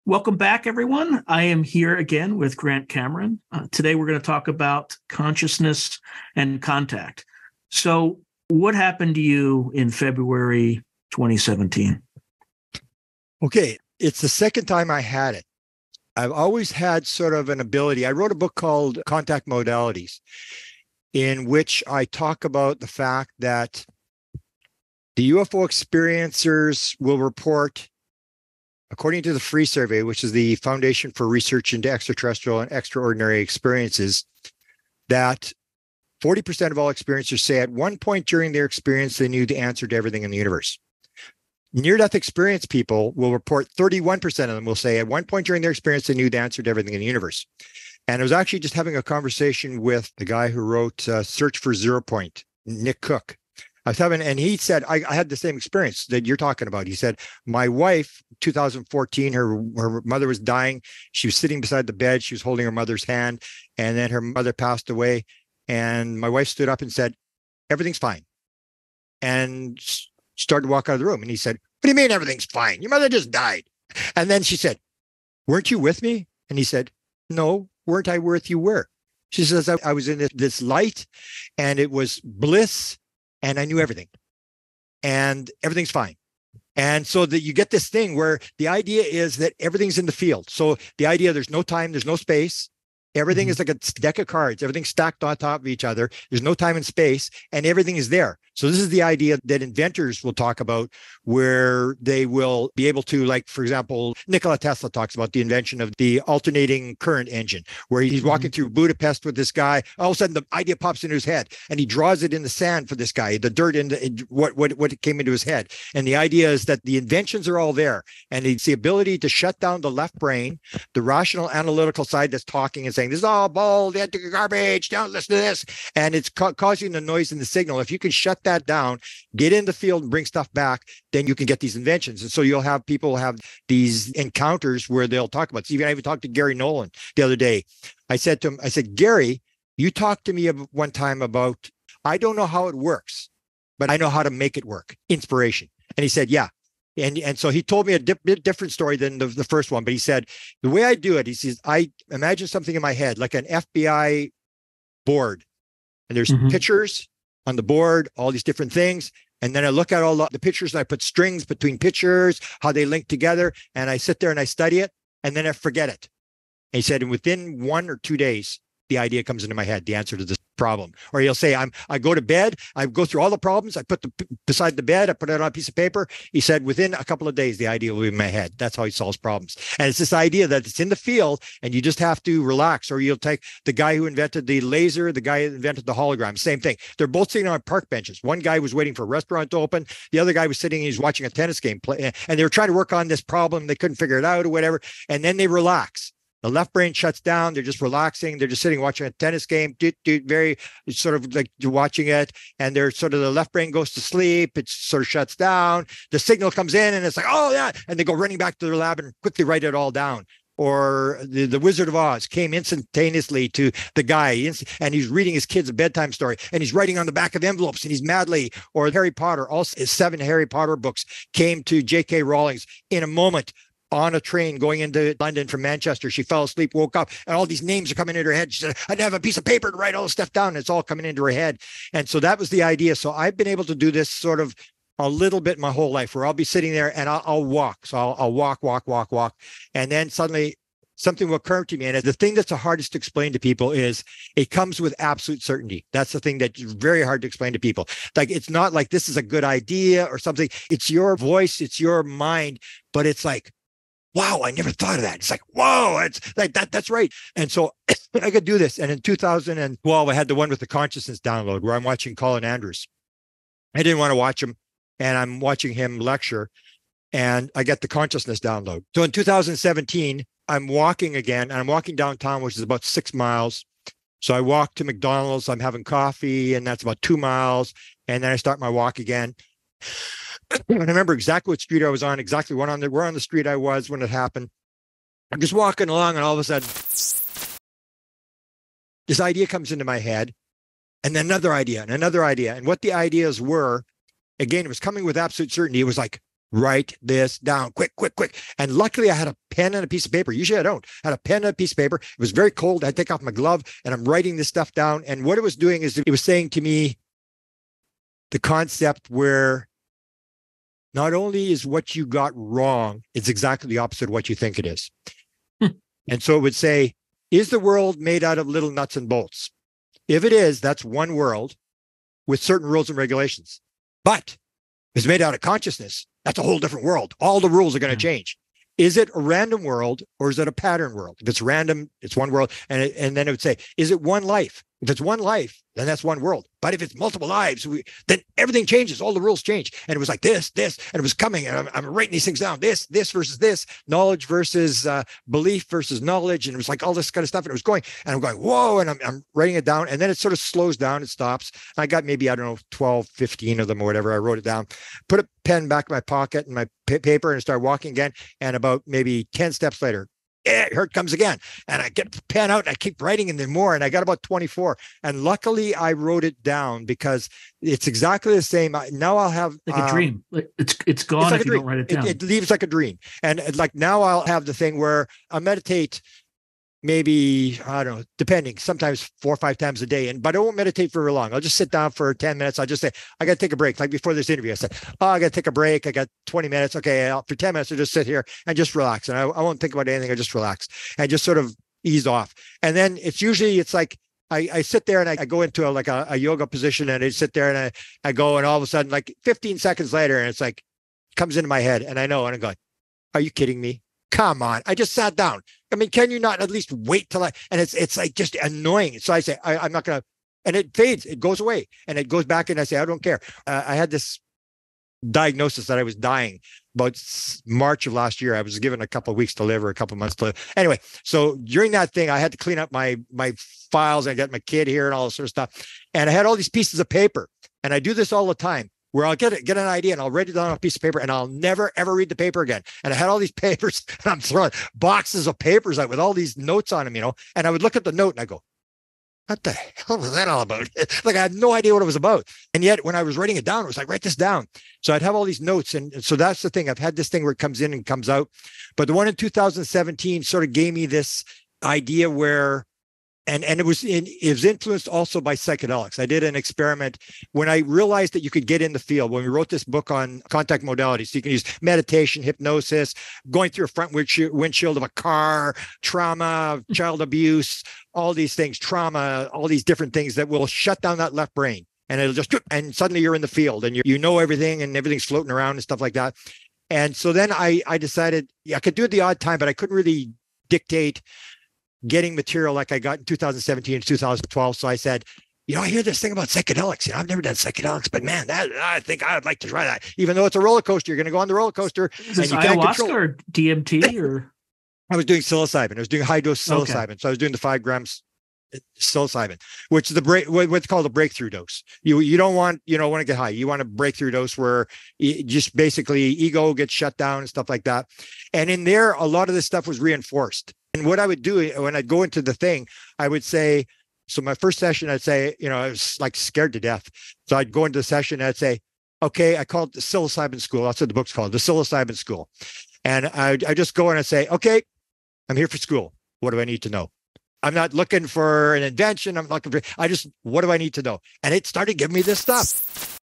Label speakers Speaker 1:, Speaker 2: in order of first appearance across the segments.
Speaker 1: Welcome back, everyone. I am here again with Grant Cameron. Today, we're going to talk about consciousness and contact. So, what happened to you in February 2017?
Speaker 2: Okay, it's the second time I had it. I've always had sort of an ability. I wrote a book called Contact Modalities, in which I talk about the fact that the UFO experiencers will report, according to the Free Survey, which is the Foundation for Research into Extraterrestrial and Extraordinary Experiences, that 40% of all experiencers say at one point during their experience, they knew the answer to everything in the universe. Near-death experience people will report 31% of them will say at one point during their experience, they knew the answer to everything in the universe. And I was actually just having a conversation with the guy who wrote Search for Zero Point, Nick Cook. And he said, I had the same experience that you're talking about. He said, my wife, 2014, her mother was dying. She was sitting beside the bed. She was holding her mother's hand. And then her mother passed away. And my wife stood up and said, everything's fine. And started to walk out of the room. And he said, what do you mean everything's fine? Your mother just died. And then she said, weren't you with me? And he said, no, weren't I with you where? She says, I was in this light and it was bliss and I knew everything and everything's fine. And so that you get this thing where the idea is that everything's in the field. So the idea, there's no time, there's no space. Everything is like a deck of cards. Everything's stacked on top of each other. There's no time and space, and everything is there. So this is the idea that inventors will talk about, where they will be able to, like, for example, Nikola Tesla talks about the invention of the alternating current engine, where he's walking through Budapest with this guy. All of a sudden, the idea pops into his head, and he draws it in the sand for this guy, the dirt in what came into his head. And the idea is that the inventions are all there, and it's the ability to shut down the left brain, the rational analytical side that's talking and saying, this is all bull, garbage, don't listen to this. And it's causing the noise in the signal. If you can shut that down, get in the field and bring stuff back, then you can get these inventions. And so you'll have people have these encounters where they'll talk about, I even talked to Gary Nolan the other day. I said to him, Gary, you talked to me one time about, I don't know how it works, but I know how to make it work. Inspiration. And he said, yeah. And so he told me a bit different story than the first one, but he said, the way I do it, he says, I imagine something in my head, like an FBI board, and there's pictures on the board, all these different things. And then I look at all the pictures and I put strings between pictures, how they link together. And I sit there and I study it, and then I forget it. And he said, and within 1 or 2 days, the idea comes into my head, the answer to this problem. Or he'll say, I go to bed, I go through all the problems, I put beside the bed, I put it on a piece of paper. He said, within a couple of days, the idea will be in my head. That's how he solves problems. And it's this idea that it's in the field and you just have to relax. Or you'll take the guy who invented the laser, the guy who invented the hologram, same thing. They're both sitting on park benches. One guy was waiting for a restaurant to open. The other guy was sitting, he's watching a tennis game play, and they were trying to work on this problem. They couldn't figure it out or whatever. And then they relax. The left brain shuts down. They're just relaxing. They're just sitting watching a tennis game, very sort of like watching it. And they're sort of, the left brain goes to sleep. It sort of shuts down. The signal comes in and it's like, oh yeah. And they go running back to their lab and quickly write it all down. Or the Wizard of Oz came instantaneously to the guy and he's reading his kids a bedtime story and he's writing on the back of envelopes and he's madly, or Harry Potter, all 7 Harry Potter books came to J.K. Rowling's in a moment. On a train going into London from Manchester. She fell asleep, woke up, and all these names are coming into her head. She said, I didn't have a piece of paper to write all this stuff down. It's all coming into her head. And so that was the idea. So I've been able to do this sort of a little bit my whole life, where I'll be sitting there and I'll walk. So I'll walk. And then suddenly something will occur to me. And the thing that's the hardest to explain to people is it comes with absolute certainty. That's the thing that's very hard to explain to people. Like, it's not like this is a good idea or something. It's your voice, it's your mind, but it's like, wow, I never thought of that. It's like, whoa, it's like that. That's right. And so I could do this. And in 2012, I had the one with the consciousness download where I'm watching Colin Andrews. I didn't want to watch him, and I'm watching him lecture, and I get the consciousness download. So in 2017, I'm walking again, and I'm walking downtown, which is about 6 miles. So I walk to McDonald's, I'm having coffee, and that's about 2 miles. And then I start my walk again. And I remember exactly what street I was on, exactly where on the street I was when it happened. I'm just walking along, and all of a sudden, this idea comes into my head, and then another idea, and another idea. And what the ideas were, again, it was coming with absolute certainty. It was like, write this down, quick, quick, quick. And luckily I had a pen and a piece of paper. Usually I don't. I had a pen and a piece of paper. It was very cold. I take off my glove and I'm writing this stuff down. And what it was doing is it was saying to me the concept where not only is what you got wrong, it's exactly the opposite of what you think it is. And so it would say, is the world made out of little nuts and bolts? If it is, that's one world with certain rules and regulations. But if it's made out of consciousness, that's a whole different world. All the rules are going to change. Is it a random world or is it a pattern world? If it's random, it's one world. And then it would say, is it one life? If it's one life, then that's one world. But if it's multiple lives, then everything changes. All the rules change. And it was like this, and it was coming. And I'm writing these things down. This versus this, knowledge versus belief versus knowledge. And it was like all this kind of stuff. And it was going, and I'm going, whoa. And I'm writing it down. And then it sort of slows down. It stops. And I got maybe, I don't know, 12, 15 of them or whatever. I wrote it down, put a pen back in my pocket and my paper and started walking again. And about maybe 10 steps later, here it comes again. And I get the pen out and I keep writing in there more. And I got about 24. And luckily I wrote it down because it's exactly the same. Now I'll have
Speaker 1: like a dream. It's gone
Speaker 2: like
Speaker 1: if you don't write it down.
Speaker 2: It leaves like a dream. And like now I'll have the thing where I meditate maybe, I don't know, depending, sometimes 4 or 5 times a day. But I won't meditate for very long. I'll just sit down for 10 minutes. I'll just say, I got to take a break. Like before this interview, I said, oh, I got to take a break. I got 20 minutes. Okay. For 10 minutes, I'll just sit here and just relax. And I won't think about anything. I just relax and just sort of ease off. And then it's like, I sit there and I go into a yoga position and I sit there and I go and all of a sudden, like 15 seconds later, and it's like, comes into my head and I know, and I'm going, are you kidding me? Come on. I just sat down. I mean, can you not at least wait till and it's like just annoying. So I say, I'm not going to, and it fades, it goes away and it goes back. And I say, I don't care. I had this diagnosis that I was dying about March of last year. I was given a couple of weeks to live or a couple of months to live. Anyway, so during that thing, I had to clean up my files. I got my kid here and all this sort of stuff. And I had all these pieces of paper, and I do this all the time, where I'll get an idea and I'll write it down on a piece of paper and I'll never, ever read the paper again. And I had all these papers and I'm throwing boxes of papers out with all these notes on them, and I would look at the note and I go, what the hell was that all about? Like I had no idea what it was about. And yet when I was writing it down, it was like, write this down. So I'd have all these notes. And so that's the thing. I've had this thing where it comes in and comes out. But the one in 2017 sort of gave me this idea where, and it was influenced also by psychedelics. I did an experiment when I realized that you could get in the field. When we wrote this book on contact modalities, so you can use meditation, hypnosis, going through a front windshield of a car, trauma, child abuse, all these things, trauma, all these different things that will shut down that left brain. And it'll just, and suddenly you're in the field and you know everything and everything's floating around and stuff like that. And so then I decided I could do it the odd time, but I couldn't really dictate getting material like I got in 2017 and 2012. So I said, I hear this thing about psychedelics. I've never done psychedelics, but man, I think I'd like to try that. Even though it's a roller coaster, you're going to go on the roller coaster.
Speaker 1: Is this ayahuasca or DMT or?
Speaker 2: I was doing psilocybin. I was doing high dose psilocybin. Okay. So I was doing the 5 grams psilocybin, which is what's called a breakthrough dose. You don't want to get high. You want a breakthrough dose where just basically ego gets shut down and stuff like that. And in there, a lot of this stuff was reinforced. And what I would do when I'd go into the thing, I would say, so my first session, I'd say, I was like scared to death. So I'd go into the session and I'd say, okay, I call it the psilocybin school. That's what the book's called, the psilocybin school. And I just go and I say, okay, I'm here for school. What do I need to know? I'm not looking for an invention. What do I need to know? And it started giving me this stuff.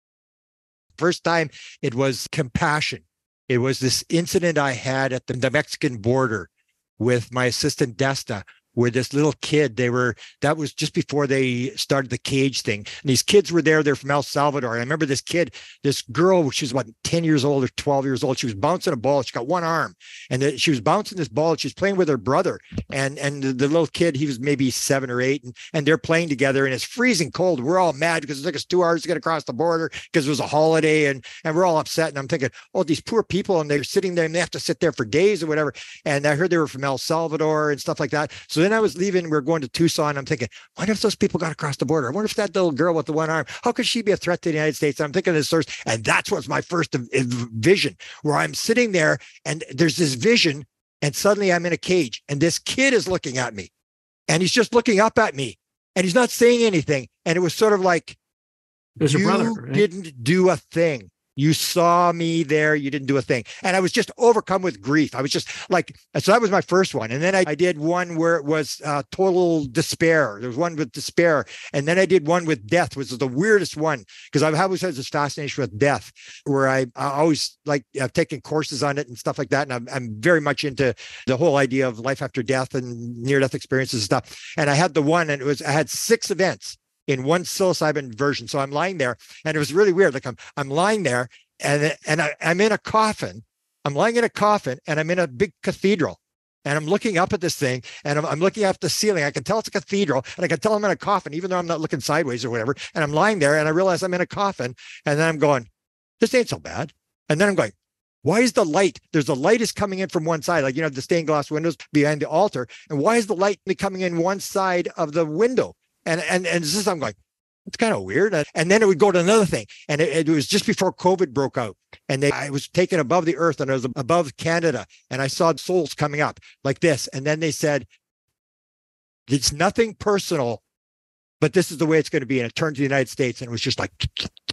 Speaker 2: First time it was compassion. It was this incident I had at the Mexican border with my assistant Desta, where this little kid, that was just before they started the cage thing. And these kids were there, they're from El Salvador. And I remember this girl, she was about 10 years old or 12 years old. She was bouncing a ball. She got one arm and she was bouncing this ball. She was playing with her brother. And the little kid, he was maybe 7 or 8 and they're playing together and it's freezing cold. We're all mad because it took us 2 hours to get across the border because it was a holiday and we're all upset. And I'm thinking, oh, these poor people, and they're sitting there and they have to sit there for days or whatever. And I heard they were from El Salvador and stuff like that. So then I was leaving, we were going to Tucson. I'm thinking, I wonder if those people got across the border. I wonder if that little girl with the one arm, how could she be a threat to the United States? And I'm thinking of this source. And that's what's my first vision, where I'm sitting there and there's this vision and suddenly I'm in a cage and this kid is looking at me and he's just looking up at me and he's not saying anything. And it was sort of like,
Speaker 1: it was your brother, right?
Speaker 2: Didn't do a thing. You saw me there. You didn't do a thing. And I was just overcome with grief. I was just like, so that was my first one. And then I did one where it was total despair. There was one with despair. And then I did one with death, which was the weirdest one, because I've always had this fascination with death, where I always like, I've taken courses on it and stuff like that. And I'm very much into the whole idea of life after death and near-death experiences and stuff. And I had the one, and I had 6 events in one psilocybin version. So I'm lying there, and it was really weird. Like I'm lying there, and I'm in a coffin. I'm lying in a coffin, and I'm in a big cathedral, and I'm looking up at this thing, and I'm looking up the ceiling. I can tell it's a cathedral, and I can tell I'm in a coffin, even though I'm not looking sideways or whatever. And I'm lying there, and I realize I'm in a coffin, and then I'm going, this ain't so bad. And then I'm going, why is the light? There's a light is coming in from one side, like, the stained glass windows behind the altar. And why is the light coming in one side of the window? And this, I'm going, it's kind of weird. And then it would go to another thing. And it was just before COVID broke out. And I was taken above the earth, and I was above Canada. And I saw souls coming up like this. And then they said, it's nothing personal, but this is the way it's going to be. And it turned to the United States, and it was just like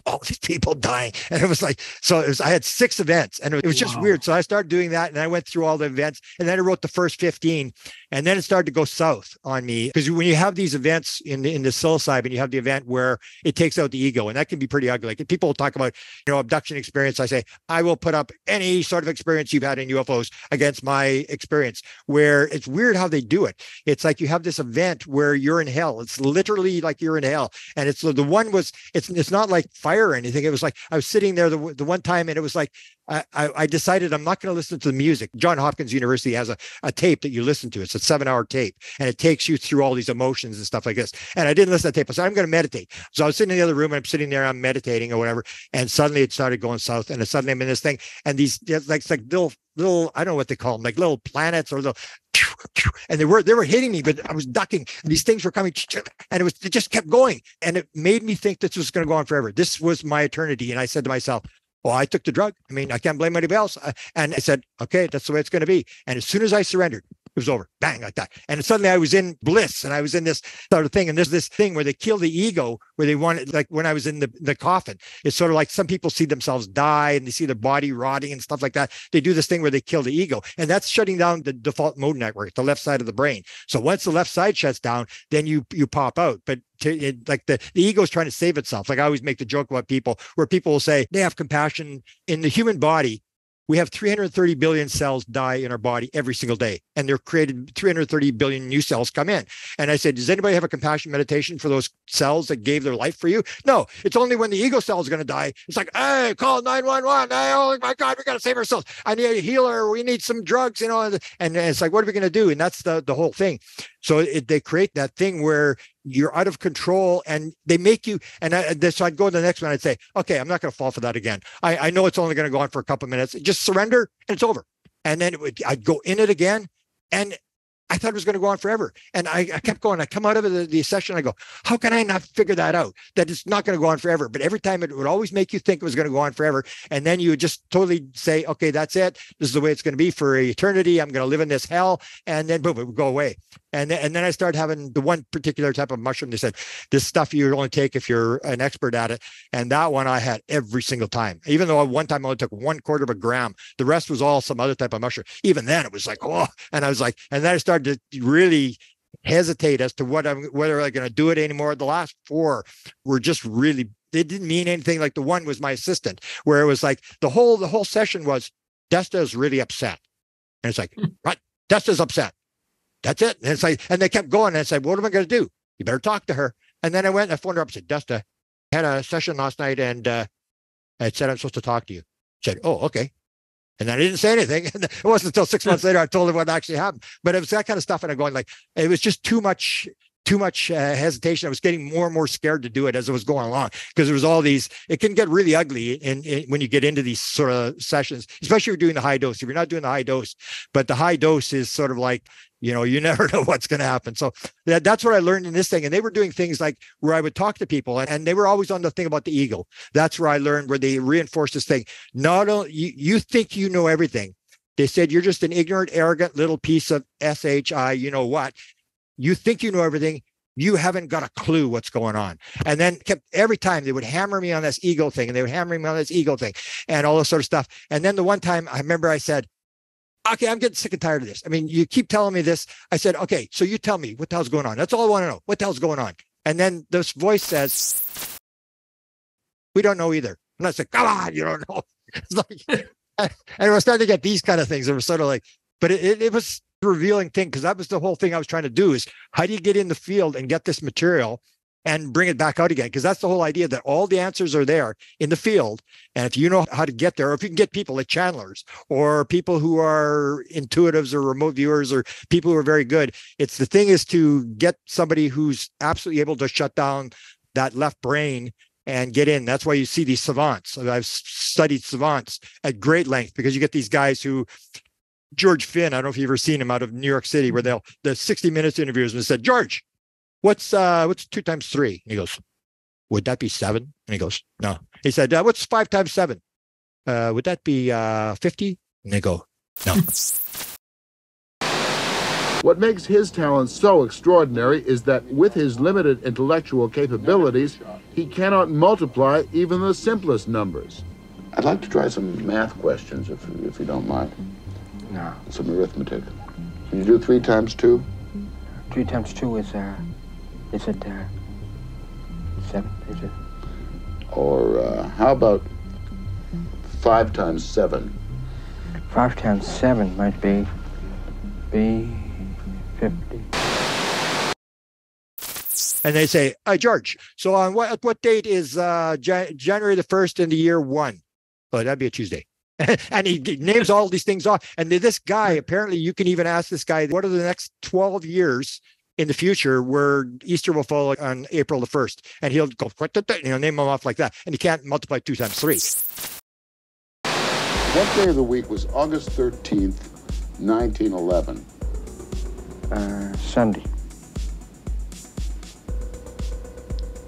Speaker 2: all these people dying. And it was like, I had 6 events, and it was just weird. So I started doing that, and I went through all the events, and then I wrote the first 15, and then it started to go south on me. Because when you have these events in the psilocybin, you have the event where it takes out the ego, and that can be pretty ugly. Like, people talk about, abduction experience. I say, I will put up any sort of experience you've had in UFOs against my experience, where it's weird how they do it. It's like you have this event where you're in hell. It's literally like you're in hell. And it's the one was, it's not like fire or anything. It was like, I was sitting there the one time, and it was like, I decided I'm not going to listen to the music. Johns Hopkins University has a tape that you listen to. It's a 7-hour tape, and it takes you through all these emotions and stuff like this. And I didn't listen to the tape. I said, I'm going to meditate. So I was sitting in the other room, and I'm sitting there, I'm meditating or whatever. And suddenly it started going south, and suddenly I'm in this thing. And these, it's like little, I don't know what they call them, like little planets or little, and they were hitting me, but I was ducking, and these things were coming, and it just kept going. And it made me think this was going to go on forever. This was my eternity. And I said to myself, well, I took the drug. I mean, I can't blame anybody else. And I said, okay, that's the way it's going to be. And as soon as I surrendered, it was over. Bang, like that. And suddenly I was in bliss, and I was in this sort of thing. And there's this thing where they kill the ego, where they want it, like when I was in the coffin. It's sort of like some people see themselves die, and they see their body rotting and stuff like that. They do this thing where they kill the ego, and that's shutting down the default mode network, the left side of the brain. So once the left side shuts down, then you pop out. But like the ego is trying to save itself. Like I always make the joke about people, where people will say they have compassion. In the human body, we have 330 billion cells die in our body every single day, and they're created 330 billion new cells come in. And I said, does anybody have a compassion meditation for those cells that gave their life for you? No, it's only when the ego cell is going to die. It's like, hey, call 911. Hey, oh my God, we got to save ourselves. I need a healer. We need some drugs, and it's like, what are we going to do? And that's the whole thing. So they create that thing where you're out of control, and they make you, so I'd go to the next one. I'd say, okay, I'm not going to fall for that again. I know it's only going to go on for a couple of minutes. Just surrender, and it's over. And then I'd go in it again, and I thought it was going to go on forever. And I kept going. I come out of the session. I go, how can I not figure that out? That it's not going to go on forever. But every time it would always make you think it was going to go on forever. And then you would just totally say, okay, that's it. This is the way it's going to be for eternity. I'm going to live in this hell. And then boom, it would go away. And then I started having the one particular type of mushroom. They said, this stuff you only take if you're an expert at it. And that one I had every single time, even though one time I only took 1/4 of a gram. The rest was all some other type of mushroom. Even then it was like, oh, and I was like, and then I started to really hesitate as to whether I'm going to do it anymore. The last 4 were just really, they didn't mean anything. Like the one was my assistant, where it was like the whole session was, Desta is really upset. And it's like, what? Desta's upset. That's it. And it's like, and they kept going. And I said, what am I going to do? You better talk to her. And then I went and I phoned her up and said, Desta, I had a session last night, and I said, I'm supposed to talk to you. I said, oh, okay. And I didn't say anything. And it wasn't until 6 months later I told her what actually happened. But it was that kind of stuff. And I'm going like, it was just too much hesitation. I was getting more and more scared to do it as it was going along, because there was all these, it can get really ugly when you get into these sort of sessions, especially if you're doing the high dose. If you're not doing the high dose, but the high dose is sort of like, you never know what's going to happen. So that's what I learned in this thing. And they were doing things like where I would talk to people, and they were always on the thing about the ego. That's where I learned, where they reinforce this thing. Not only you think you know everything. They said, you're just an ignorant, arrogant little piece of SHI, you know what? You think you know everything. you haven't got a clue what's going on. And then every time they would hammer me on this ego thing, and they would hammer me on this ego thing and all this sort of stuff. And then the one time I remember I said, okay, I'm getting sick and tired of this. I mean, you keep telling me this. I said, okay, so you tell me what the hell's going on. That's all I want to know. What the hell's going on? And then this voice says, we don't know either. And I said, come on, you don't know. It's like, and I was starting to get these kind of things. It was sort of like, but it was a revealing thing, because that was the whole thing I was trying to do, is how do you get in the field and get this material and bring it back out again? Because that's the whole idea, that all the answers are there in the field. And if you know how to get there, or if you can get people like channelers or people who are intuitives or remote viewers or people who are very good, it's the thing is to get somebody who's absolutely able to shut down that left brain and get in. That's why you see these savants. I've studied savants at great length, because you get these guys who, George Finn, I don't know if you've ever seen him, out of New York City, where the 60 Minutes interviews and said, George, what's 2 times 3? And he goes, would that be 7? And he goes, no. He said, what's 5 times 7? Would that be 50? And they go, no.
Speaker 3: What makes his talent so extraordinary is that with his limited intellectual capabilities, he cannot multiply even the simplest numbers. I'd like to try some math questions, if you don't mind.
Speaker 4: No.
Speaker 3: Some arithmetic. Can you do 3 times 2?
Speaker 4: 3 times 2 is it 7, is it?
Speaker 3: Or how about 5 times 7?
Speaker 4: 5 times 7 might be 50.
Speaker 2: And they say, George, so on what date is January the 1st in the year 1? Oh, that'd be a Tuesday. And he names all these things off. And this guy, apparently you can even ask this guy, what are the next 12 years in the future where Easter will fall on April the 1st? And he'll go, name them off like that. And he can't multiply 2 times 3.
Speaker 3: What day of the week was August 13th, 1911?
Speaker 4: Sunday.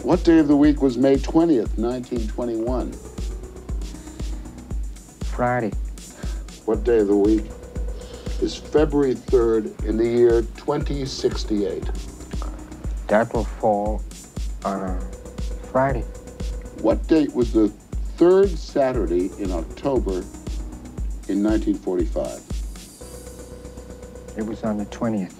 Speaker 3: What day of the week was May 20th, 1921?
Speaker 4: Friday.
Speaker 3: What day of the week is February 3rd in the year 2068?
Speaker 4: That will fall on a Friday.
Speaker 3: What date was the 3rd Saturday in October in 1945?
Speaker 4: It was on the 20th.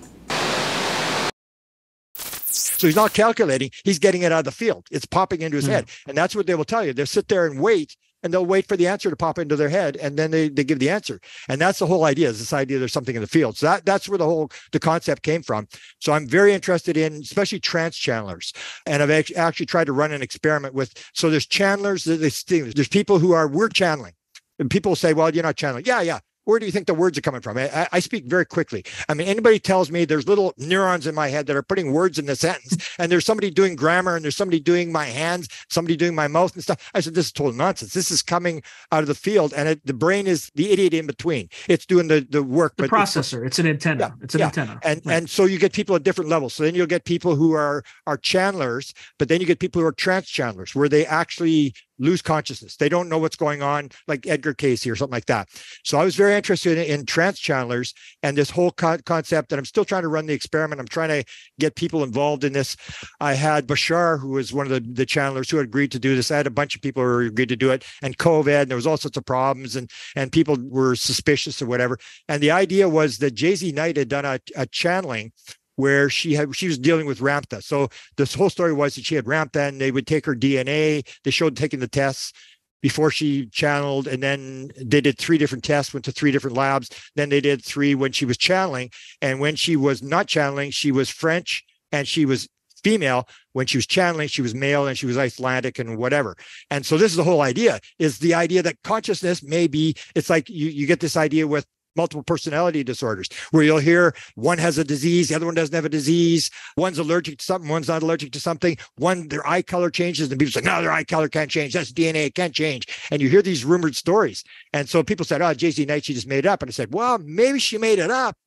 Speaker 2: So he's not calculating, he's getting it out of the field. It's popping into his head. And that's what they will tell you. They'll sit there and wait, and they'll wait for the answer to pop into their head, and then they give the answer. And that's the whole idea, is this idea there's something in the field. So that's where the concept came from. So I'm very interested in, especially trance channelers. And I've actually tried to run an experiment with, so there's channelers, there's people who we're channeling. And people say, well, you're not channeling. Yeah. Where do you think the words are coming from? I speak very quickly. I mean, anybody tells me there's little neurons in my head that are putting words in the sentence, and there's somebody doing grammar, and there's somebody doing my hands, somebody doing my mouth and stuff. I said, this is total nonsense. This is coming out of the field, and the brain is the idiot in between. It's doing the work.
Speaker 1: The processor. It's an antenna.
Speaker 2: Yeah,
Speaker 1: it's an antenna.
Speaker 2: And so you get people at different levels. So then you'll get people who are channelers, but then you get people who are trance channelers, where they actually lose consciousness. They don't know what's going on, like Edgar Cayce or something like that. So I was very interested in trance channelers and this whole concept, and I'm still trying to run the experiment. I'm trying to get people involved in this. I had Bashar, who was one of the channelers, who had agreed to do this. I had a bunch of people who agreed to do it, and COVID, and there was all sorts of problems, and people were suspicious or whatever. And the idea was that Jay-Z Knight had done a channeling where she was dealing with Ramtha. So this whole story was that she had Ramtha, and they would take her DNA. They showed taking the tests before she channeled, and then they did 3 different tests, went to 3 different labs. Then they did 3 when she was channeling. And when she was not channeling, she was French and she was female. When she was channeling, she was male and she was Icelandic and whatever. And so this is the whole idea, is the idea that consciousness may be, it's like you get this idea with multiple personality disorders, where you'll hear one has a disease, the other one doesn't have a disease, one's allergic to something, one's not allergic to something, one, their eye color changes, and people say, no, their eye color can't change, that's DNA, it can't change. And you hear these rumored stories. And so people said, oh, Jay-Z Knight, she just made it up. And I said, well, maybe she made it up,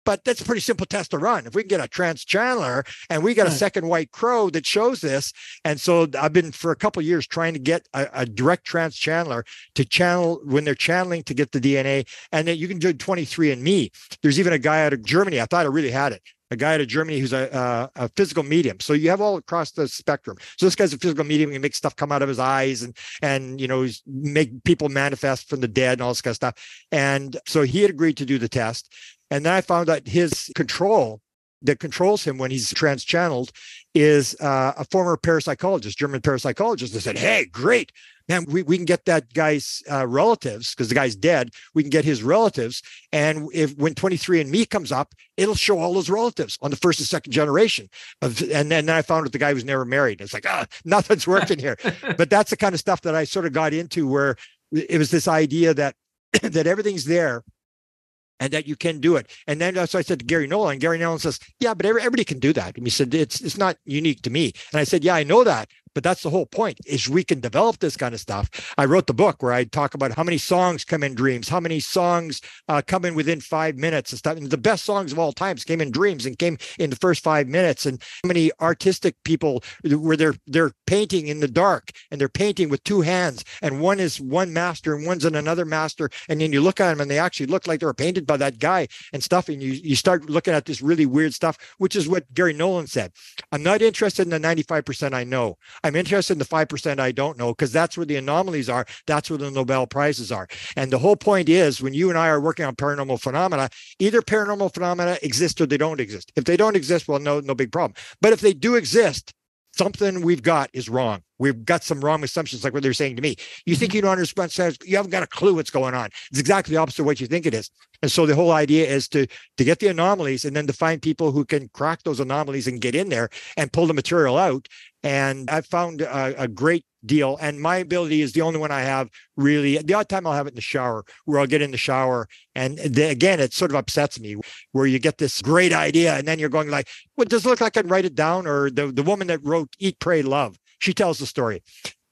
Speaker 2: but that's a pretty simple test to run. If we can get a trance channeler, and we got a second white crow that shows this. And so I've been for a couple of years trying to get a direct trance channeler to channel when they're channeling to get the DNA. And then you can do 23andMe. There's even a guy out of Germany. I thought I really had it. a guy out of Germany who's a physical medium. So you have all across the spectrum. So this guy's a physical medium. He makes stuff come out of his eyes and he's make people manifest from the dead and all this kind of stuff. And so he had agreed to do the test. And then I found out his control that controls him when he's trans-channeled is a former parapsychologist, German parapsychologist. They said, hey, great, man, we can get that guy's relatives, because the guy's dead. We can get his relatives. And when 23andMe comes up, it'll show all those relatives on the first and second generation. And then I found out the guy was never married. It's like, nothing's working here. But that's the kind of stuff that I sort of got into, where it was this idea that that everything's there, and that you can do it. And then so I said to Gary Nolan, and Gary Nolan says, yeah, but everybody can do that. And he said, it's not unique to me. And I said, yeah, I know that. But that's the whole point, is we can develop this kind of stuff. I wrote the book where I talk about how many songs come in dreams, how many songs come in within 5 minutes and stuff. And the best songs of all times came in dreams and came in the first 5 minutes. And how many artistic people where they're painting in the dark, and they're painting with two hands, and one is one master and one's in another master. And then you look at them and they actually look like they were painted by that guy and stuff. And you start looking at this really weird stuff, which is what Gary Nolan said. I'm not interested in the 95% I know. I'm interested in the 5% I don't know, because that's where the anomalies are. That's where the Nobel Prizes are. And the whole point is, when you and I are working on paranormal phenomena, either paranormal phenomena exist or they don't exist. If they don't exist, well, no big problem. But if they do exist, something we've got is wrong. We've got some wrong assumptions, like what they're saying to me. You think you don't understand, you haven't got a clue what's going on. It's exactly the opposite of what you think it is. And so the whole idea is to get the anomalies, and then to find people who can crack those anomalies and get in there and pull the material out. And I've found a great deal. And my ability is the only one I have, really. The odd time I'll have it in the shower, where I'll get in the shower. And again, it sort of upsets me, where you get this great idea, and then you're going like, well, does it look like I can write it down? Or the woman that wrote Eat, Pray, Love, she tells the story.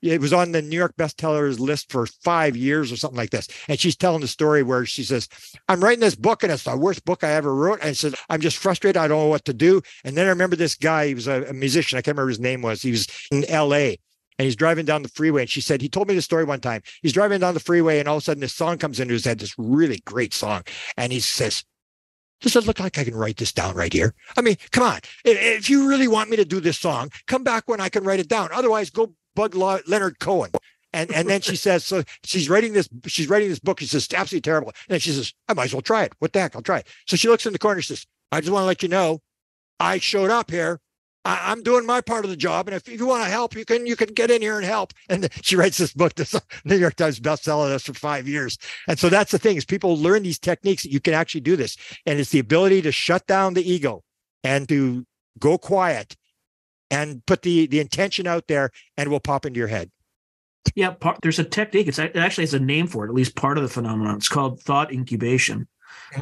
Speaker 2: It was on the New York bestsellers list for 5 years or something like this. And she's telling the story where she says, I'm writing this book, and it's the worst book I ever wrote. And says, I'm just frustrated. I don't know what to do. And then I remember this guy, he was a musician. I can't remember his name was. He was in LA, and he's driving down the freeway. And she said, he told me the story one time. He's driving down the freeway, and all of a sudden this song comes into his head, this really great song. And he says, does it look like I can write this down right here? I mean, come on. If you really want me to do this song, come back when I can write it down. Otherwise, go bug Leonard Cohen. And then she says, so she's writing this book. She says, it's absolutely terrible. And then she says, I might as well try it. What the heck? I'll try it. So she looks in the corner. She says, I just want to let you know, I showed up here. I'm doing my part of the job. And if you want to help, you can get in here and help. And she writes this book, this New York Times bestseller list for 5 years. And so that's the thing, is people learn these techniques that you can actually do this. And it's the ability to shut down the ego and to go quiet and put the intention out there, and it will pop into your head.
Speaker 1: Yeah, there's a technique. It actually has a name for it, at least part of the phenomenon. It's called thought incubation.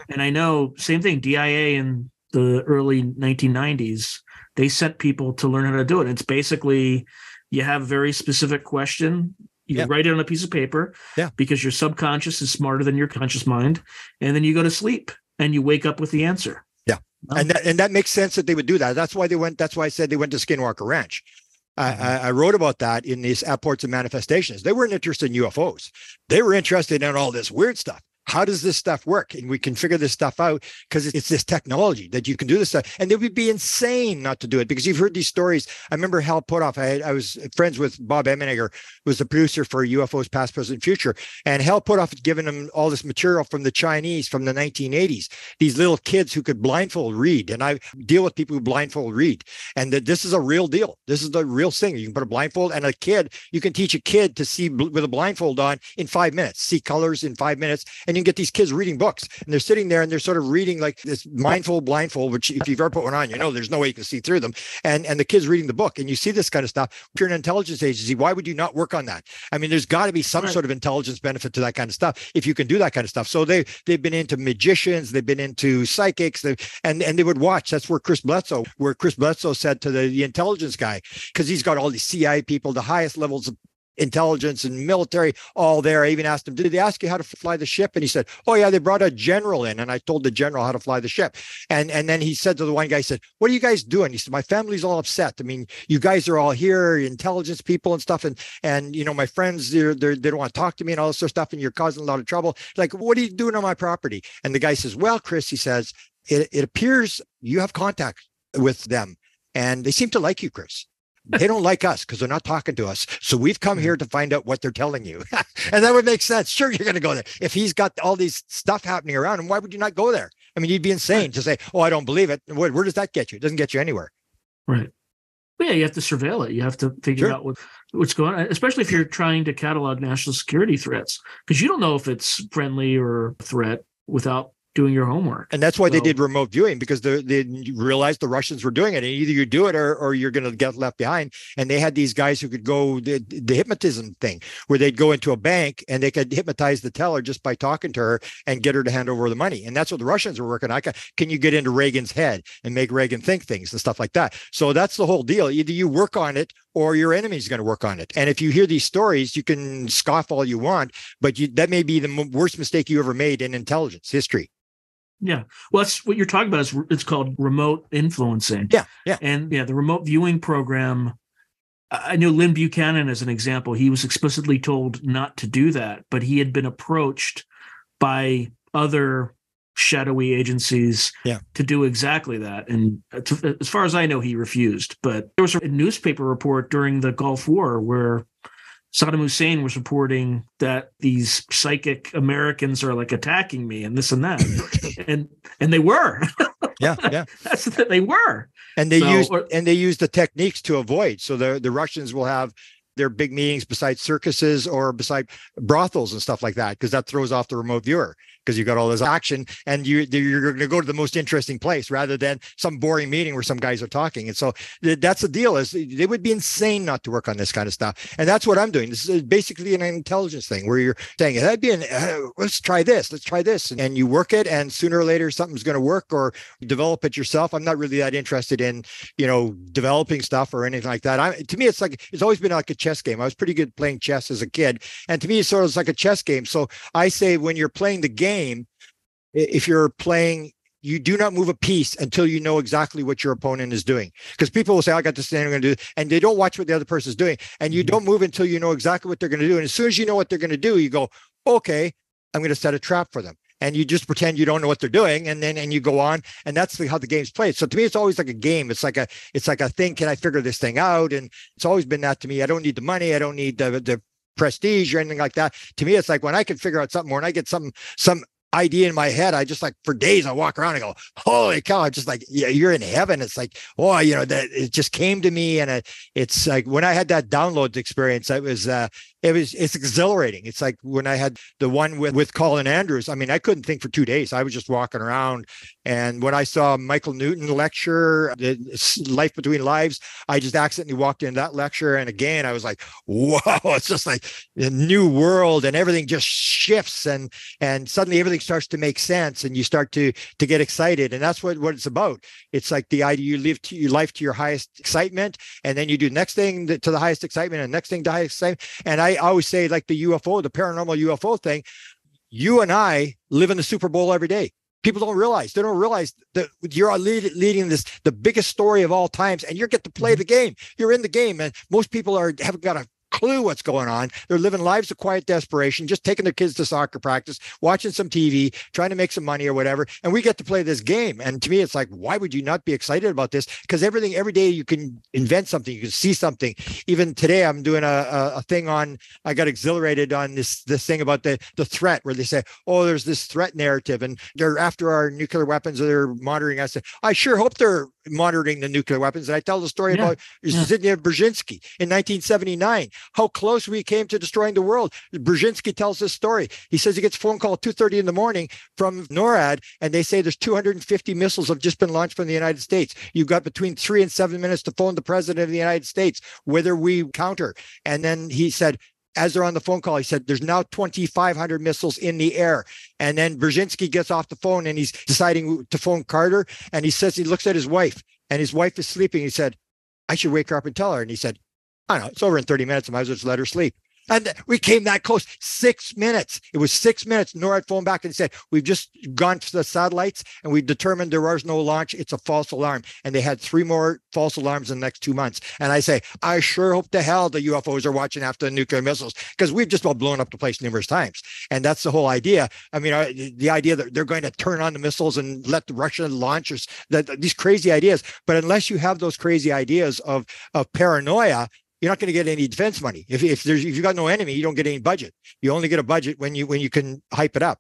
Speaker 1: And I know, same thing, DIA in the early 1990s, they sent people to learn how to do it. It's basically, you have a very specific question. You write it on a piece of paper, because your subconscious is smarter than your conscious mind. And then you go to sleep and you wake up with the answer.
Speaker 2: Yeah. And that makes sense that they would do that. That's why I said they went to Skinwalker Ranch. I wrote about that in these Apports and Manifestations. They weren't interested in UFOs. They were interested in all this weird stuff. How does this stuff work? And we can figure this stuff out, because it's this technology that you can do this stuff. And they would be insane not to do it, because you've heard these stories. I remember Hal Puthoff. I was friends with Bob Emenegger, who was the producer for UFOs Past, Present, Future. And Hal Puthoff had given him all this material from the Chinese from the 1980s, these little kids who could blindfold read. And I deal with people who blindfold read. And that this is a real deal. This is the real thing. You can put a blindfold, and you can teach a kid to see with a blindfold on in 5 minutes, see colors in 5 minutes. And you can get these kids reading books, and they're sitting there and they're sort of reading like this mindful blindfold, which if you've ever put one on, there's no way you can see through them. And the kids reading the book, and you see this kind of stuff. If you're an intelligence agency, why would you not work on that? I mean, there's got to be some sort of intelligence benefit to that kind of stuff if you can do that kind of stuff. So they've been into magicians, they've been into psychics, and they would watch. That's where Chris Bledsoe said to the intelligence guy, because he's got all these CIA people, the highest levels of intelligence and military, all there. I even asked him, did they ask you how to fly the ship? And he said, oh yeah, they brought a general in, and I told the general how to fly the ship. And then he said to the one guy, he said, what are you guys doing? He said, my family's all upset. I mean, you guys are all here, intelligence people and stuff, and my friends, they don't want to talk to me and all this sort of stuff, and you're causing a lot of trouble. Like, what are you doing on my property? And the guy says, well, Chris, he says, it appears you have contact with them, and they seem to like you, Chris. They don't like us because they're not talking to us. So we've come here to find out what they're telling you. And that would make sense. Sure, you're going to go there. If he's got all these stuff happening around him, why would you not go there? I mean, you'd be insane to say, oh, I don't believe it. Where does that get you? It doesn't get you anywhere.
Speaker 1: Right. Well, yeah, you have to surveil it. You have to figure out what's going on, especially if you're trying to catalog national security threats, because you don't know if it's friendly or a threat without doing your homework.
Speaker 2: And that's why they did remote viewing, because they realized the Russians were doing it. And either you do it or you're going to get left behind. And they had these guys who could go the hypnotism thing, where they'd go into a bank and they could hypnotize the teller just by talking to her and get her to hand over the money. And that's what the Russians were working on. Can you get into Reagan's head and make Reagan think things and stuff like that? So that's the whole deal. Either you work on it or your enemy's going to work on it. And if you hear these stories, you can scoff all you want, but that may be the worst mistake you ever made in intelligence history.
Speaker 1: Yeah. Well, that's what you're talking about. It's called remote influencing.
Speaker 2: Yeah. Yeah.
Speaker 1: And the remote viewing program, I know Lynn Buchanan as an example. He was explicitly told not to do that, but he had been approached by other shadowy agencies to do exactly that. And as far as I know, he refused. But there was a newspaper report during the Gulf War where Saddam Hussein was reporting that these psychic Americans are like attacking me and this and that, and they were. Yeah. They were.
Speaker 2: And they used the techniques to avoid. So the Russians will have their big meetings beside circuses or beside brothels and stuff like that, because that throws off the remote viewer, because you got all this action and you're going to go to the most interesting place rather than some boring meeting where some guys are talking. And so that's the deal, is they would be insane not to work on this kind of stuff. And that's what I'm doing. This is basically an intelligence thing where you're saying, that'd be let's try this. And you work it, and sooner or later something's going to work, or develop it yourself. I'm not really that interested in, developing stuff or anything like that. To me, it's always been like a chess game. I was pretty good playing chess as a kid. And to me, it's sort of like a chess game. So I say, when you're playing the game, if you're playing, you do not move a piece until you know exactly what your opponent is doing. Because people will say, I got this thing I'm going to do, and they don't watch what the other person is doing. And you don't move until you know exactly what they're going to do. And as soon as you know what they're going to do, you go, okay, I'm going to set a trap for them. And you just pretend you don't know what they're doing, and you go on, and that's how the game's played. So to me, it's always like a game. It's like a thing. Can I figure this thing out? And it's always been that to me. I don't need the money. I don't need the prestige or anything like that. To me, it's like when I can figure out something, or when I get some idea in my head, I just, like, for days I walk around and go, holy cow, I'm just like, yeah, you're in heaven. It's like, oh, that it just came to me. And it's like when I had that download experience, it's exhilarating. It's like when I had the one with Colin Andrews. I mean, I couldn't think for 2 days. I was just walking around. And when I saw Michael Newton lecture, Life Between Lives, I just accidentally walked into that lecture. And again, I was like, whoa, it's just like a new world, and everything just shifts, and suddenly everything starts to make sense, and you start to get excited. And that's what it's about. It's like the idea you live your life to your highest excitement, and then you do the next thing to the highest excitement, and next thing to highest excitement. And I always say, like the UFO, the paranormal UFO thing, you and I live in the Super Bowl every day. People don't realize. They don't realize that you're leading the biggest story of all times, and you get to play the game. You're in the game, and most people haven't got a clue what's going on. They're living lives of quiet desperation, just taking their kids to soccer practice, watching some TV, trying to make some money or whatever. And we get to play this game. And to me, it's like, why would you not be excited about this? Because every day you can invent something, you can see something. Even today, I'm doing a thing on, I got exhilarated on this thing about the threat, where they say, oh, there's this threat narrative, and they're after our nuclear weapons, or they're monitoring us. I sure hope they're monitoring the nuclear weapons. And I tell the story about Zbigniew Brzezinski in 1979. How close we came to destroying the world. Brzezinski tells this story. He says he gets a phone call at 2:30 in the morning from NORAD, and they say there's 250 missiles have just been launched from the United States. You've got between 3 and 7 minutes to phone the president of the United States, whether we counter. And then he said, as they're on the phone call, he said, there's now 2,500 missiles in the air. And then Brzezinski gets off the phone, and he's deciding to phone Carter. And he says, he looks at his wife, and his wife is sleeping. He said, I should wake her up and tell her. And he said, I don't know, it's over in 30 minutes. I might as well just let her sleep. And we came that close. 6 minutes. It was 6 minutes. NORAD phoned back and said, we've just gone to the satellites and we've determined there was no launch. It's a false alarm. And they had 3 more false alarms in the next 2 months. And I say, I sure hope to hell the UFOs are watching after the nuclear missiles, because we've just about blown up the place numerous times. And that's the whole idea. I mean, the idea that they're going to turn on the missiles and let the Russian launchers, these crazy ideas. But unless you have those crazy ideas of paranoia, you're not going to get any defense money. If you've got no enemy, you don't get any budget. You only get a budget when you can hype it up.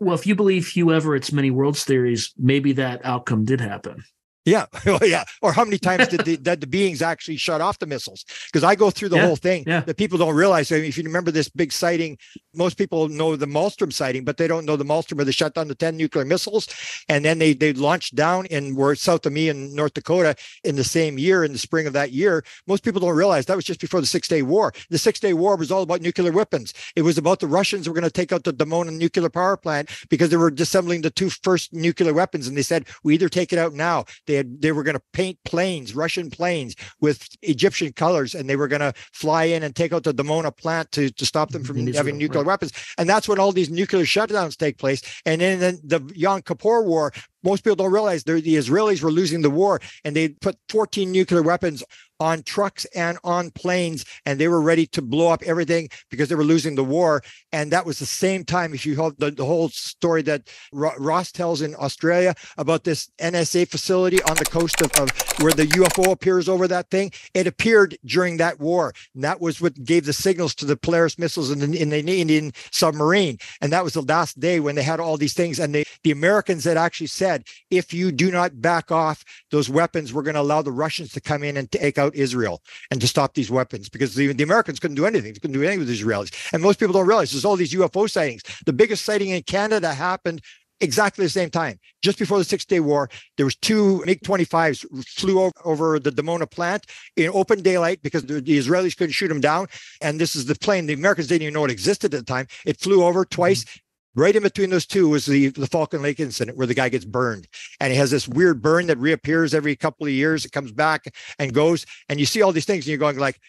Speaker 1: Well, if you believe Hugh Everett's many worlds theories, maybe that outcome did happen.
Speaker 2: Yeah. Yeah. Or how many times did the beings actually shut off the missiles? Because I go through the whole thing that people don't realize. I mean, if you remember this big sighting, most people know the Malmstrom sighting, but they don't know the Malmstrom where they shut down the 10 nuclear missiles. And then they launched down and were south of me in North Dakota in the same year, in the spring of that year. Most people don't realize that was just before the 6-Day War. The 6-Day War was all about nuclear weapons. It was about the Russians were going to take out the Dimona nuclear power plant because they were disassembling the 2 first nuclear weapons. And they said, we either take it out now. They were going to paint planes, Russian planes, with Egyptian colors, and they were going to fly in and take out the Dimona plant to stop them from having nuclear weapons. And that's when all these nuclear shutdowns take place. And then the Yom Kippur War, most people don't realize the Israelis were losing the war, and they put 14 nuclear weapons on trucks and on planes, and they were ready to blow up everything because they were losing the war. And that was the same time, if you hold the whole story that Ross tells in Australia about this NSA facility on the coast of where the UFO appears over that thing, it appeared during that war. And that was what gave the signals to the Polaris missiles in the Indian submarine. And that was the last day when they had all these things. And the Americans had actually said, if you do not back off those weapons, we're going to allow the Russians to come in and take out Israel and to stop these weapons, because the Americans couldn't do anything. They couldn't do anything with the Israelis. And most people don't realize there's all these UFO sightings. The biggest sighting in Canada happened exactly the same time. Just before the 6-Day War, there was 2 MiG-25s flew over the Dimona plant in open daylight because the Israelis couldn't shoot them down. And this is the plane. The Americans didn't even know it existed at the time. It flew over twice. Right in between those two was the Falcon Lake incident where the guy gets burned. And he has this weird burn that reappears every couple of years. It comes back and goes. And you see all these things and you're going like,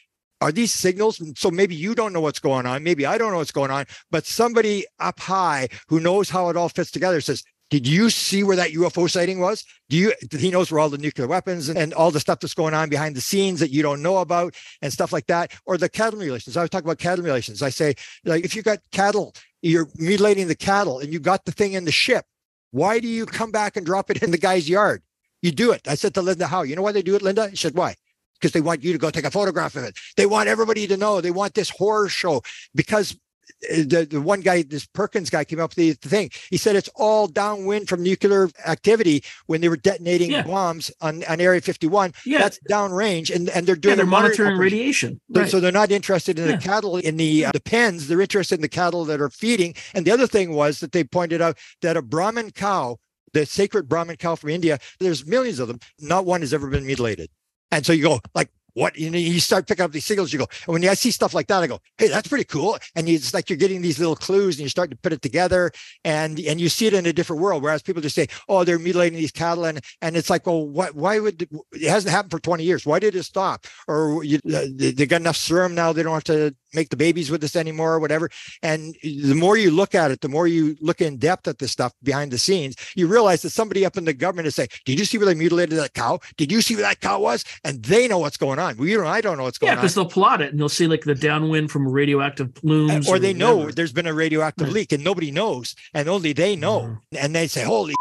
Speaker 2: are these signals? And so maybe you don't know what's going on. Maybe I don't know what's going on. But somebody up high who knows how it all fits together says, did you see where that UFO sighting was? He knows where all the nuclear weapons and all the stuff that's going on behind the scenes that you don't know about and stuff like that. Or the cattle mutilations. I was talking about cattle mutilations. I say, like, if you got cattle, you're mutilating the cattle and you got the thing in the ship, why do you come back and drop it in the guy's yard? You do it. I said to Linda, how? You know why they do it, Linda? She said, why? Because they want you to go take a photograph of it. They want everybody to know. They want this horror show because the one guy, this Perkins guy, came up with the thing. He said it's all downwind from nuclear activity when they were detonating bombs on Area 51. That's downrange, and they're doing
Speaker 1: they're monitoring radiation. Right.
Speaker 2: So they're not interested in the cattle in the pens. They're interested in the cattle that are feeding. And the other thing was that they pointed out that a Brahmin cow, the sacred Brahmin cow from India, there's millions of them. Not one has ever been mutilated. And so you go like, what, you start picking up these signals, you go, and when I see stuff like that, I go, hey, that's pretty cool. And it's like you're getting these little clues and you start to put it together and you see it in a different world. Whereas people just say, oh, they're mutilating these cattle. And it's like, well, why would it hasn't happened for 20 years? Why did it stop? Or they got enough serum now, they don't have to make the babies with this anymore or whatever. And the more you look at it, the more you look in depth at this stuff behind the scenes, you realize that somebody up in the government is saying, did you see where they mutilated that cow? Did you see where that cow was? And they know what's going on. I don't know what's going on.
Speaker 1: Yeah, because they'll plot it and they'll see like the downwind from radioactive plumes.
Speaker 2: Or they know there's been a radioactive leak and nobody knows and only they know. And they say, holy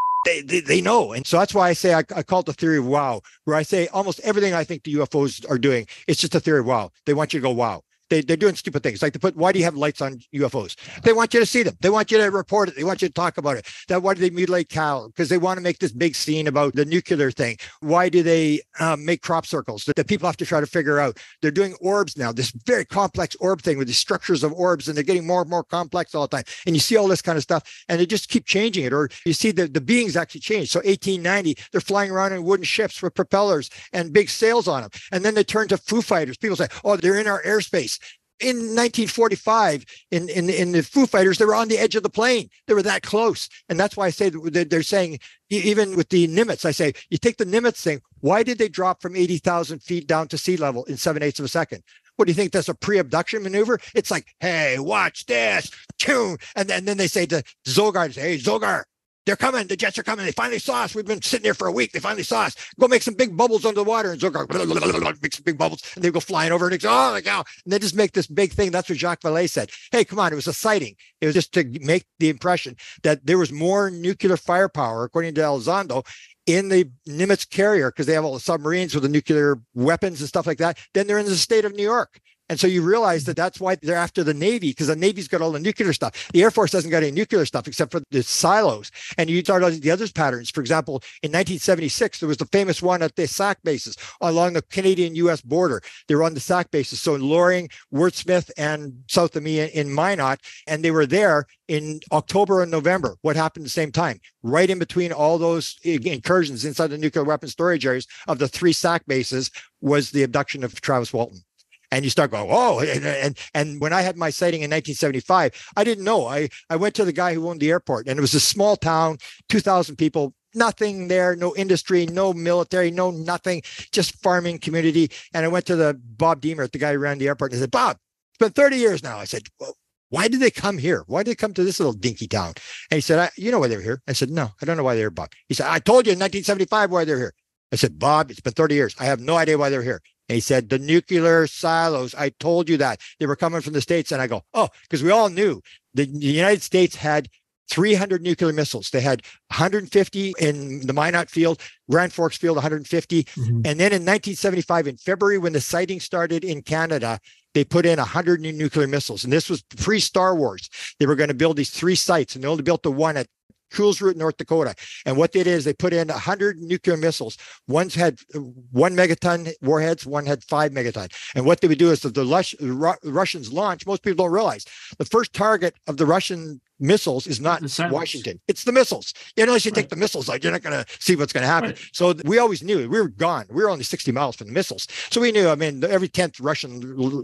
Speaker 2: they know. And so that's why I say I call it the theory of wow, where I say almost everything I think the UFOs are doing, it's just a theory of wow. They want you to go, wow. They're doing stupid things like why do you have lights on UFOs? They want you to see them. They want you to report it. They want you to talk about it. Why do they mutilate cattle? Because they want to make this big scene about the nuclear thing. Why do they make crop circles that people have to try to figure out? They're doing orbs now, this very complex orb thing with the structures of orbs, and they're getting more and more complex all the time. And you see all this kind of stuff, and they just keep changing it. Or you see the beings actually change. So 1890, they're flying around in wooden ships with propellers and big sails on them. And then they turn to Foo Fighters. People say, oh, they're in our airspace. In 1945, in the Foo Fighters, they were on the edge of the plane. They were that close. And that's why I say that they're saying, even with the Nimitz, I say, you take the Nimitz thing, why did they drop from 80,000 feet down to sea level in 7/8 of a second? What do you think? That's a pre-abduction maneuver? It's like, hey, watch this. And then they say to Zogar, hey, Zogar, they're coming. The jets are coming. They finally saw us. We've been sitting here for a week. They finally saw us. Go make some big bubbles under the water. And Zogar makes some big bubbles. And they go flying over. And they go, oh, my God. And they just make this big thing. That's what Jacques Vallée said. Hey, come on. It was a sighting. It was just to make the impression that there was more nuclear firepower, according to Elizondo, in the Nimitz carrier, because they have all the submarines with the nuclear weapons and stuff like that, than they're in the state of New York. And so you realize that that's why they're after the Navy, because the Navy's got all the nuclear stuff. The Air Force hasn't got any nuclear stuff except for the silos. And you start the other patterns. For example, in 1976, there was the famous one at the SAC bases along the Canadian-U.S. border. They were on the SAC bases. So in Loring, Wordsmith, and south of me in Minot. And they were there in October and November. What happened at the same time? Right in between all those incursions inside the nuclear weapon storage areas of the 3 SAC bases was the abduction of Travis Walton. And you start going, oh, and when I had my sighting in 1975, I didn't know. I went to the guy who owned the airport, and it was a small town, 2,000 people, nothing there, no industry, no military, no nothing, just farming community. And I went to the Bob Deemer, the guy who ran the airport, and I said, Bob, it's been 30 years now. I said, well, why did they come here? Why did they come to this little dinky town? And he said, you know why they were here? I said, no, I don't know why they were, Bob. He said, I told you in 1975 why they're here. I said, Bob, it's been 30 years. I have no idea why they're here. And he said, the nuclear silos, I told you that. They were coming from the States. And I go, oh, because we all knew the United States had 300 nuclear missiles. They had 150 in the Minot field, Grand Forks field, 150. Mm-hmm. And then in 1975, in February, when the sighting started in Canada, they put in 100 new nuclear missiles. And this was pre-Star Wars. They were going to build these 3 sites, and they only built the one at Coles Route, North Dakota. And what they did is they put in 100 nuclear missiles. One's had 1 megaton warheads, one had 5 megaton. And what they would do is that the Russians launch, most people don't realize, the first target of the Russian missiles is not Washington. It's the missiles. Unless you take the missiles out, you're not going to see what's going to happen. Right. So we always knew we were gone. We were only 60 miles from the missiles. So we knew, I mean, every 10th Russian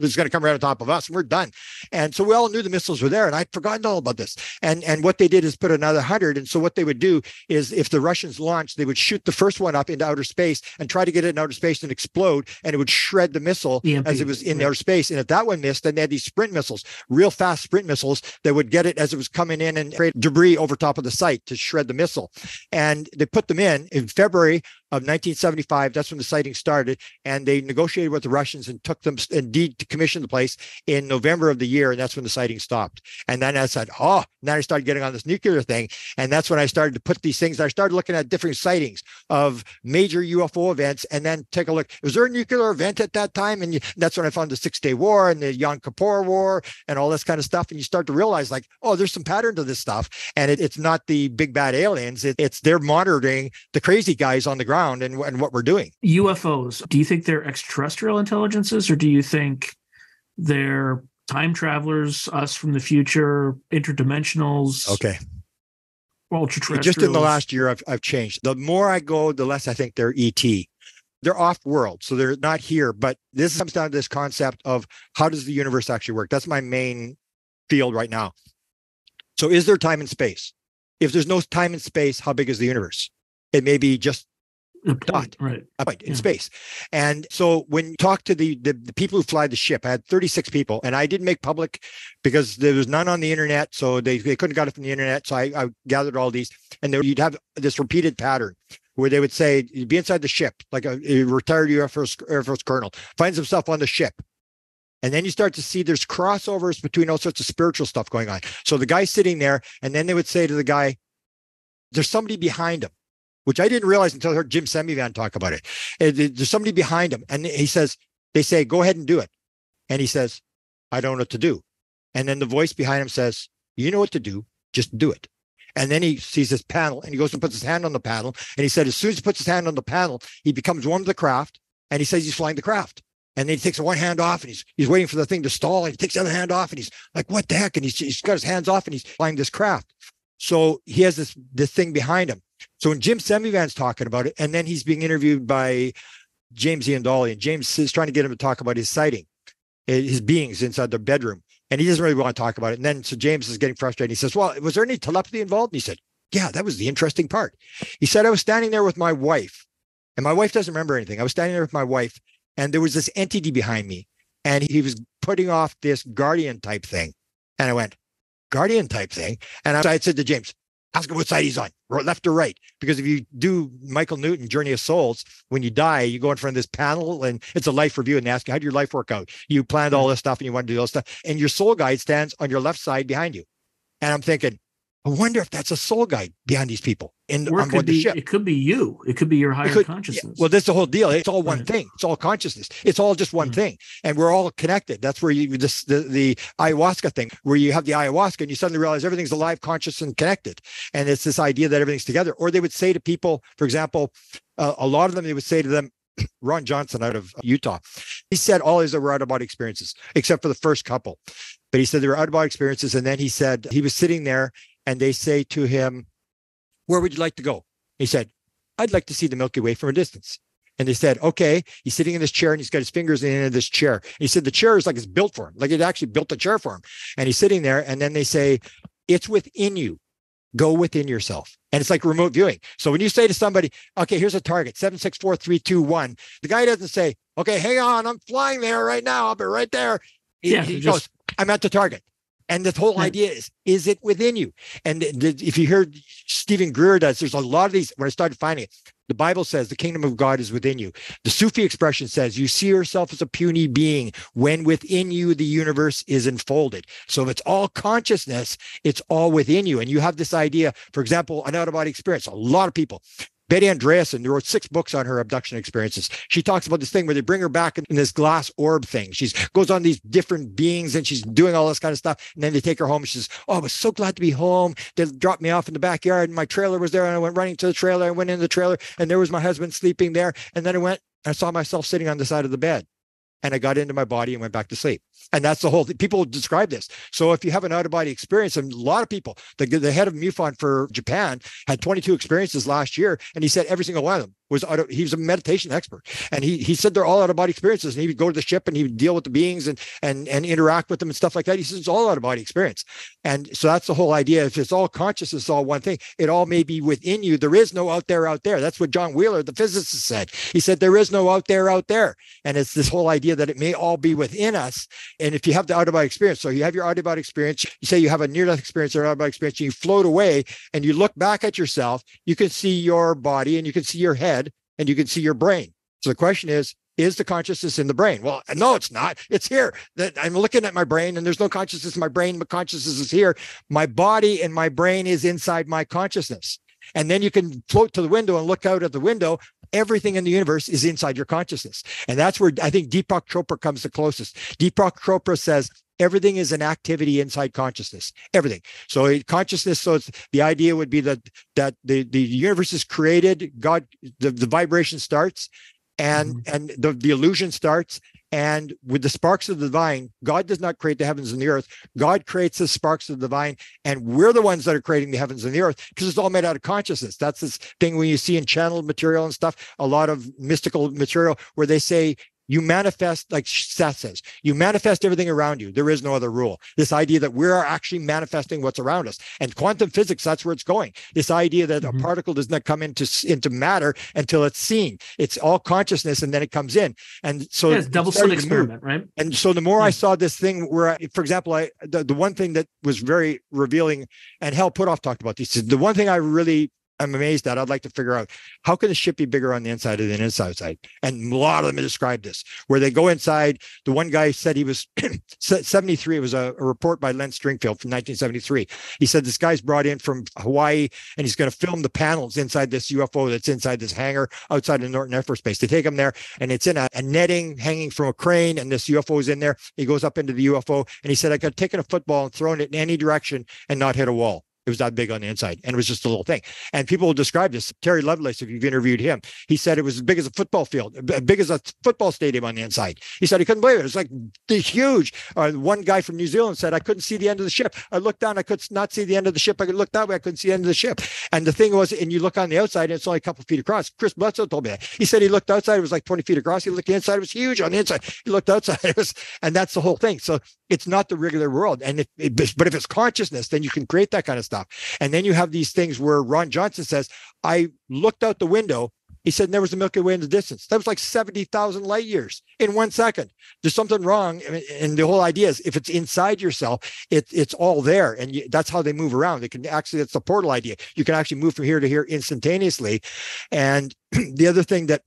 Speaker 2: is going to come right on top of us, and we're done. And so we all knew the missiles were there, and I'd forgotten all about this. And what they did is put another 100. And so what they would do is if the Russians launched, they would shoot the first one up into outer space and try to get it in outer space and explode, and it would shred the missile as it was in outer space. And if that one missed, then they had these sprint missiles, real fast sprint missiles that would get it as it was coming in and create debris over top of the site to shred the missile. And they put them in February of 1975. That's when the sighting started. And they negotiated with the Russians and took them and decommissioned the place in November of the year. And that's when the sighting stopped. And then I said, oh, now I started getting on this nuclear thing. And that's when I started to put these things. I started looking at different sightings of major UFO events and then take a look. Was there a nuclear event at that time? And that's when I found the 6-Day War and the Yom Kippur War and all this kind of stuff. And you start to realize like, oh, there's some pattern to this stuff. And it's not the big bad aliens. It's they're monitoring the crazy guys on the ground and what we're doing.
Speaker 1: UFOs, do you think they're extraterrestrial intelligences, or do you think they're time travelers, us from the future, interdimensionals?
Speaker 2: Okay.
Speaker 1: Ultra-terrestrials?
Speaker 2: Just in the last year, I've changed. The more I go, the less I think they're ET. They're off-world, so they're not here. But this comes down to this concept of how does the universe actually work? That's my main field right now. So is there time and space? If there's no time and space, how big is the universe? It may be just a point in space. And so when you talk to the people who fly the ship, I had 36 people, and I didn't make public because there was none on the internet. So they couldn't get it from the internet. So I gathered all these, and you'd have this repeated pattern where they would say, you'd be inside the ship, like a retired Air Force colonel, finds himself on the ship. And then you start to see there's crossovers between all sorts of spiritual stuff going on. So the guy's sitting there, and then they would say to the guy, there's somebody behind him, which I didn't realize until I heard Jim Semivan talk about it. There's somebody behind him. And they say, go ahead and do it. And he says, I don't know what to do. And then the voice behind him says, you know what to do, just do it. And then he sees this panel, and he goes and puts his hand on the panel. And he said, as soon as he puts his hand on the panel, he becomes one with the craft. And he says he's flying the craft. And then he takes one hand off, and he's waiting for the thing to stall. And he takes the other hand off, and he's like, what the heck? And he's got his hands off, and he's flying this craft. So he has this thing behind him. So when Jim Semivan's talking about it, and then he's being interviewed by James Iandoli, and James is trying to get him to talk about his sighting, his beings inside their bedroom. And he doesn't really want to talk about it. And then so James is getting frustrated. He says, well, was there any telepathy involved? And he said, yeah, that was the interesting part. He said, I was standing there with my wife, and my wife doesn't remember anything. I was standing there with my wife, and there was this entity behind me. And he was putting off this guardian type thing. And I went, guardian type thing? And I said to James, ask him what side he's on, left or right. Because if you do Michael Newton, Journey of Souls, when you die, you go in front of this panel and it's a life review and they ask you, how did your life work out? You planned all this stuff and you want to do all this stuff. And your soul guide stands on your left side behind you. And I'm thinking, I wonder if that's a soul guide behind these people on board the ship.
Speaker 1: It could be you. It could be your higher consciousness.
Speaker 2: Yeah. Well, that's the whole deal. It's all one thing. It's all consciousness. It's all just one thing. And we're all connected. That's where the ayahuasca thing, where you have the ayahuasca and you suddenly realize everything's alive, conscious, and connected. And it's this idea that everything's together. Or they would say to people, for example, a lot of them, they would say to them, Ron Johnson out of Utah, he said all his were out-of-body experiences, except for the first couple. But he said they were out-of-body experiences. And then he said he was sitting there and they say to him, where would you like to go? He said, I'd like to see the Milky Way from a distance. And they said, okay. He's sitting in this chair and he's got his fingers in the end of this chair. And he said, the chair is like it's built for him. Like it actually built a chair for him. And he's sitting there. And then they say, it's within you. Go within yourself. And it's like remote viewing. So when you say to somebody, okay, here's a target, 764-321, the guy doesn't say, okay, hang on, I'm flying there right now. I'll be right there. He goes, I'm at the target. And the whole idea is it within you? And if you hear Stephen Greer there's a lot of these, when I started finding it, the Bible says the kingdom of God is within you. The Sufi expression says you see yourself as a puny being when within you the universe is enfolded. So if it's all consciousness, it's all within you. And you have this idea, for example, an out-of-body experience. A lot of people, Betty Andreasen wrote 6 books on her abduction experiences. She talks about this thing where they bring her back in this glass orb thing. She goes on these different beings and she's doing all this kind of stuff. And then they take her home. And she says, oh, I was so glad to be home. They dropped me off in the backyard and my trailer was there. And I went running to the trailer. I went in the trailer and there was my husband sleeping there. And then I saw myself sitting on the side of the bed. And I got into my body and went back to sleep. And that's the whole thing. People describe this. So if you have an out-of-body experience, and a lot of people, the head of MUFON for Japan had 22 experiences last year, and he said every single one of them was he was a meditation expert. And he said they're all out-of-body experiences. And he would go to the ship and he would deal with the beings and interact with them and stuff like that. He says it's all out-of-body experience. And so that's the whole idea. If it's all consciousness, it's all one thing. It all may be within you. There is no out there. That's what John Wheeler, the physicist, said. He said there is no out there. And it's this whole idea that it may all be within us. And if you have the out-of-body experience, so you have your out-of-body experience, you say you have a near-death experience or out-of-body experience, and you float away and you look back at yourself, you can see your body and you can see your head and you can see your brain. So the question is the consciousness in the brain? Well, no, it's not. It's here. I'm looking at my brain and there's no consciousness in my brain, but consciousness is here. My body and my brain is inside my consciousness. And then you can float to the window and look out at the window. Everything in the universe is inside your consciousness. And that's where I think Deepak Chopra comes the closest. Deepak Chopra says everything is an activity inside consciousness. Everything. So consciousness. So the idea would be that the universe is created. God, the vibration starts, and the illusion starts. And with the sparks of the divine, God does not create the heavens and the earth. God creates the sparks of the divine, and we're the ones that are creating the heavens and the earth because it's all made out of consciousness. That's this thing when you see in channeled material and stuff, a lot of mystical material where they say, you manifest, like Seth says, you manifest everything around you. There is no other rule. This idea that we're actually manifesting what's around us. And quantum physics, that's where it's going. This idea that a particle does not come into matter until it's seen. It's all consciousness and then it comes in. And so
Speaker 1: it's double slit experiment, right?
Speaker 2: And so the more I saw this thing where, for example, the one thing that was very revealing, and Hal Puthoff talked about this, the one thing I'm amazed at, I'd like to figure out, how can the ship be bigger on the inside than the inside side? And a lot of them described this, where they go inside. The one guy said he was 73. It was a report by Len Stringfield from 1973. He said this guy's brought in from Hawaii and he's going to film the panels inside this UFO that's inside this hangar outside of Norton Air Force Base. They take him there and it's in a netting hanging from a crane and this UFO is in there. He goes up into the UFO and he said, I could have taken a football and thrown it in any direction and not hit a wall. It was that big on the inside, and it was just a little thing. And people will describe this. Terry Lovelace, if you've interviewed him, he said it was as big as a football field, as big as a football stadium on the inside. He said he couldn't believe it. It was like huge. One guy from New Zealand said, I couldn't see the end of the ship. I looked down, I could not see the end of the ship. I could look that way, I couldn't see the end of the ship. And the thing was, and you look on the outside, and it's only a couple of feet across. Chris Bledsoe told me that. He said he looked outside, it was like 20 feet across. He looked inside, it was huge on the inside. He looked outside, and that's the whole thing. So it's not the regular world. And but if it's consciousness, then you can create that kind of stuff. And then you have these things where Ron Johnson says, I looked out the window He said, there was the Milky Way in the distance. That was like 70,000 light years in 1 second. There's something wrong. And the whole idea is if it's inside yourself, it's all there. And that's how they move around. They can actually, that's the portal idea. You can actually move from here to here instantaneously. And the other thing that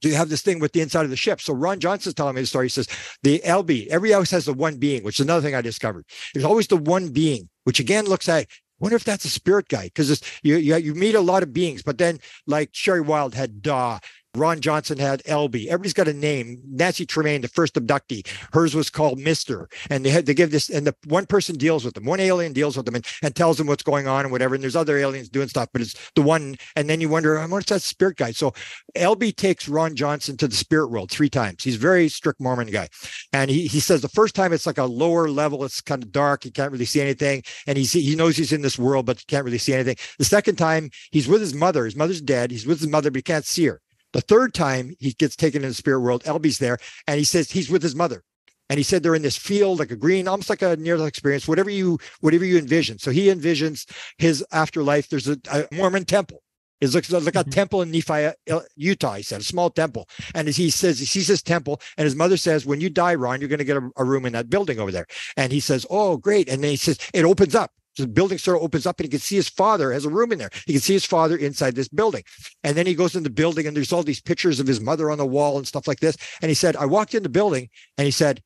Speaker 2: you have this thing with the inside of the ship. So Ron Johnson's telling me the story. He says, the LB, every house has the one being, which is another thing I discovered. There's always the one being, which again looks at, wonder if that's a spirit guide, because you meet a lot of beings, but then like Sherry Wilde had Da, Ron Johnson had LB. Everybody's got a name. Nancy Tremaine, the first abductee, hers was called Mr. And they give this, and the one person deals with them. One alien deals with them and tells them what's going on and whatever. And there's other aliens doing stuff, but it's the one. And then you wonder, what's that spirit guide? So LB takes Ron Johnson to the spirit world 3 times. He's a very strict Mormon guy. And he says the first time it's like a lower level. It's kind of dark. He can't really see anything. And he knows he's in this world, but he can't really see anything. The second time he's with his mother. His mother's dead. He's with his mother, but he can't see her. The third time he gets taken in the spirit world, LB's there, and he says he's with his mother. And he said they're in this field, like a green, almost like a near-death experience, whatever you envision. So he envisions his afterlife. There's a Mormon temple. It's like a temple in Nephi, Utah, he said, a small temple. And as he says, he sees this temple, and his mother says, when you die, Ron, you're going to get a room in that building over there. And he says, oh, great. And then he says, it opens up. So the building sort of opens up, and he can see his father has a room in there. He can see his father inside this building. And then he goes in the building, and there's all these pictures of his mother on the wall and stuff like this. And he said, I walked in the building, and he said,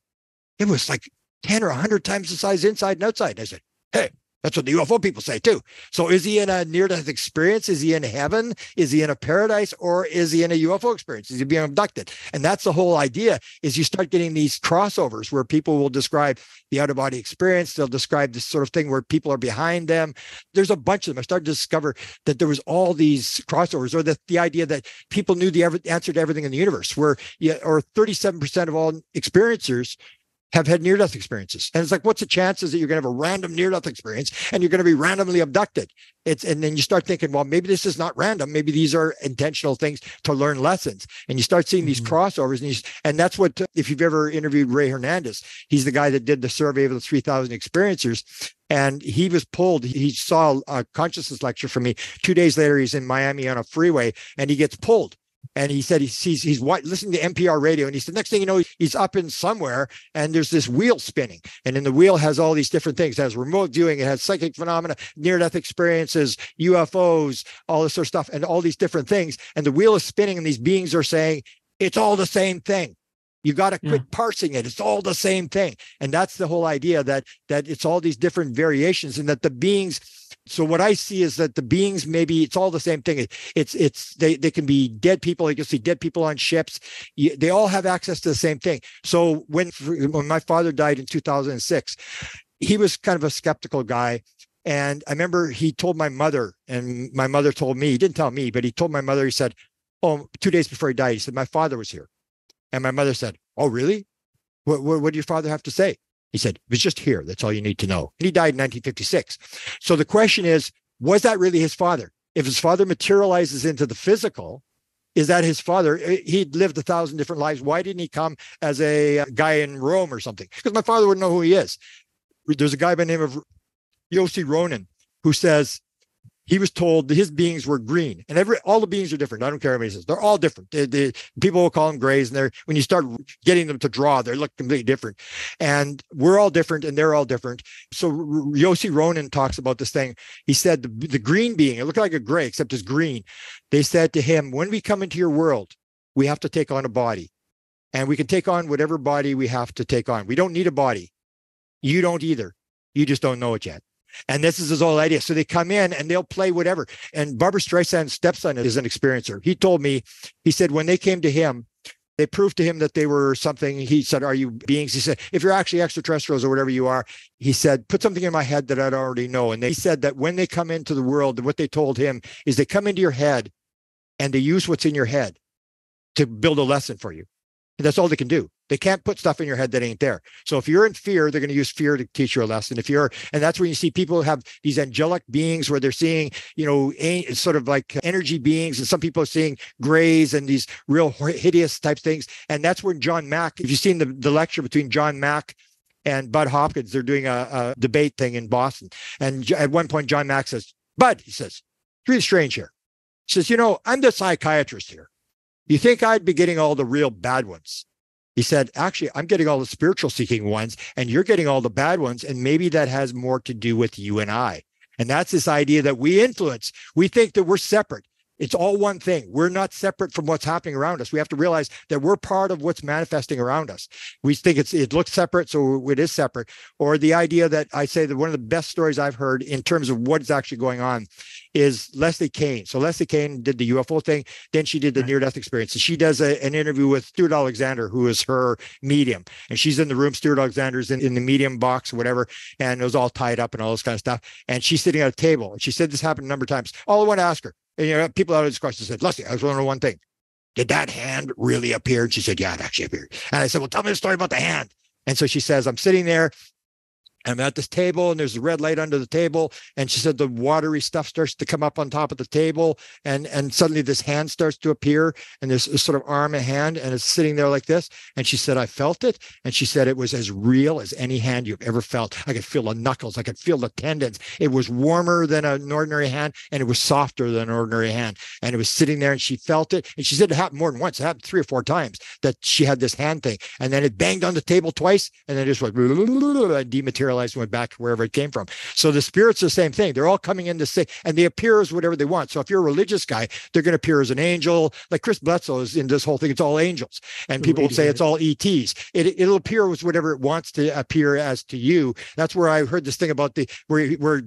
Speaker 2: it was like 10 or 100 times the size inside and outside. I said, hey, that's what the UFO people say too. So is he in a near-death experience? Is he in heaven? Is he in a paradise? Or is he in a UFO experience? Is he being abducted? And that's the whole idea, is you start getting these crossovers where people will describe the out-of-body experience. They'll describe this sort of thing where people are behind them. There's a bunch of them. I started to discover that there was all these crossovers, or the idea that people knew the answer to everything in the universe, or 37% of all experiencers have had near-death experiences. And it's like, what's the chances that you're going to have a random near-death experience and you're going to be randomly abducted? And then you start thinking, well, maybe this is not random. Maybe these are intentional things to learn lessons. And you start seeing these crossovers. And that's what, if you've ever interviewed Ray Hernandez, he's the guy that did the survey of the 3,000 experiencers. And he was pulled. He saw a consciousness lecture from me. 2 days later, he's in Miami on a freeway, and he gets pulled. And he said he's listening to NPR radio, and he said next thing you know, he's up in somewhere, and there's this wheel spinning, and then the wheel has all these different things. It has remote viewing, it has psychic phenomena, near-death experiences, UFOs, all this sort of stuff, and all these different things. And the wheel is spinning, and these beings are saying it's all the same thing. You got to quit parsing it. It's all the same thing. And that's the whole idea, that it's all these different variations, and that the beings. So what I see is that the beings, maybe it's all the same thing. They can be dead people. You can see dead people on ships. They all have access to the same thing. So when my father died in 2006, he was kind of a skeptical guy. And I remember he told my mother, and my mother told me, he didn't tell me, but he told my mother, he said, 2 days before he died, he said, my father was here. And my mother said, oh, really? What did your father have to say? He said, it was just here. That's all you need to know. And he died in 1956. So the question is, was that really his father? If his father materializes into the physical, is that his father? He'd lived 1,000 different lives. Why didn't he come as a guy in Rome or something? Because my father wouldn't know who he is. There's a guy by the name of Yossi Ronan who says he was told that his beings were green, and all the beings are different. I don't care what he says. They're all different. People will call them grays, and when you start getting them to draw, they look completely different. And we're all different, and they're all different. So Yossi Ronan talks about this thing. He said the green being, it looked like a gray, except it's green. They said to him, when we come into your world, we have to take on a body. And we can take on whatever body we have to take on. We don't need a body. You don't either. You just don't know it yet. And this is his whole idea. So they come in and they'll play whatever. And Barbara Streisand's stepson is an experiencer. He told me, he said, when they came to him, they proved to him that they were something. He said, are you beings? He said, if you're actually extraterrestrials or whatever you are, he said, put something in my head that I'd already know. And he said that when they come into the world, what they told him is they come into your head and they use what's in your head to build a lesson for you. And that's all they can do. They can't put stuff in your head that ain't there. So if you're in fear, they're going to use fear to teach you a lesson. And that's when you see people have these angelic beings where they're seeing, sort of like energy beings. And some people are seeing grays and these real hideous type things. And that's when John Mack, if you've seen the lecture between John Mack and Bud Hopkins, they're doing a debate thing in Boston. And at one point, John Mack says, Bud, he says, it's really strange here. She says, I'm the psychiatrist here. You think I'd be getting all the real bad ones? He said, actually, I'm getting all the spiritual seeking ones, and you're getting all the bad ones. And maybe that has more to do with you and I. And that's this idea that we influence. We think that we're separate. It's all one thing. We're not separate from what's happening around us. We have to realize that we're part of what's manifesting around us. We think it looks separate, so it is separate. Or the idea that I say that one of the best stories I've heard in terms of what is actually going on is Leslie Kean. So Leslie Kean did the UFO thing. Then she did the near-death experience. And she does an interview with Stuart Alexander, who is her medium. And she's in the room. Stuart Alexander's in the medium box, whatever. And it was all tied up and all this kind of stuff. And she's sitting at a table. And she said this happened a number of times. All I want to ask her, and people out of this question said, Leslie, I was wondering one thing. Did that hand really appear? And she said, yeah, it actually appeared. And I said, well, tell me the story about the hand. And so she says, I'm sitting there. I'm at this table and there's a red light under the table. And she said the watery stuff starts to come up on top of the table. And suddenly this hand starts to appear and there's a sort of arm and hand and it's sitting there like this. And she said, I felt it. And she said, it was as real as any hand you've ever felt. I could feel the knuckles. I could feel the tendons. It was warmer than an ordinary hand and it was softer than an ordinary hand. And it was sitting there and she felt it. And she said it happened more than once. It happened 3 or 4 times that she had this hand thing. And then it banged on the table twice and then it just went and dematerialized and went back to wherever it came from. So the spirits are the same thing. They're all coming in to say, and they appear as whatever they want. So if you're a religious guy, they're going to appear as an angel. Like Chris Bledsoe is in this whole thing. It's all angels. And people will say it's all ETs. It'll appear as whatever it wants to appear as to you. That's where I heard this thing about where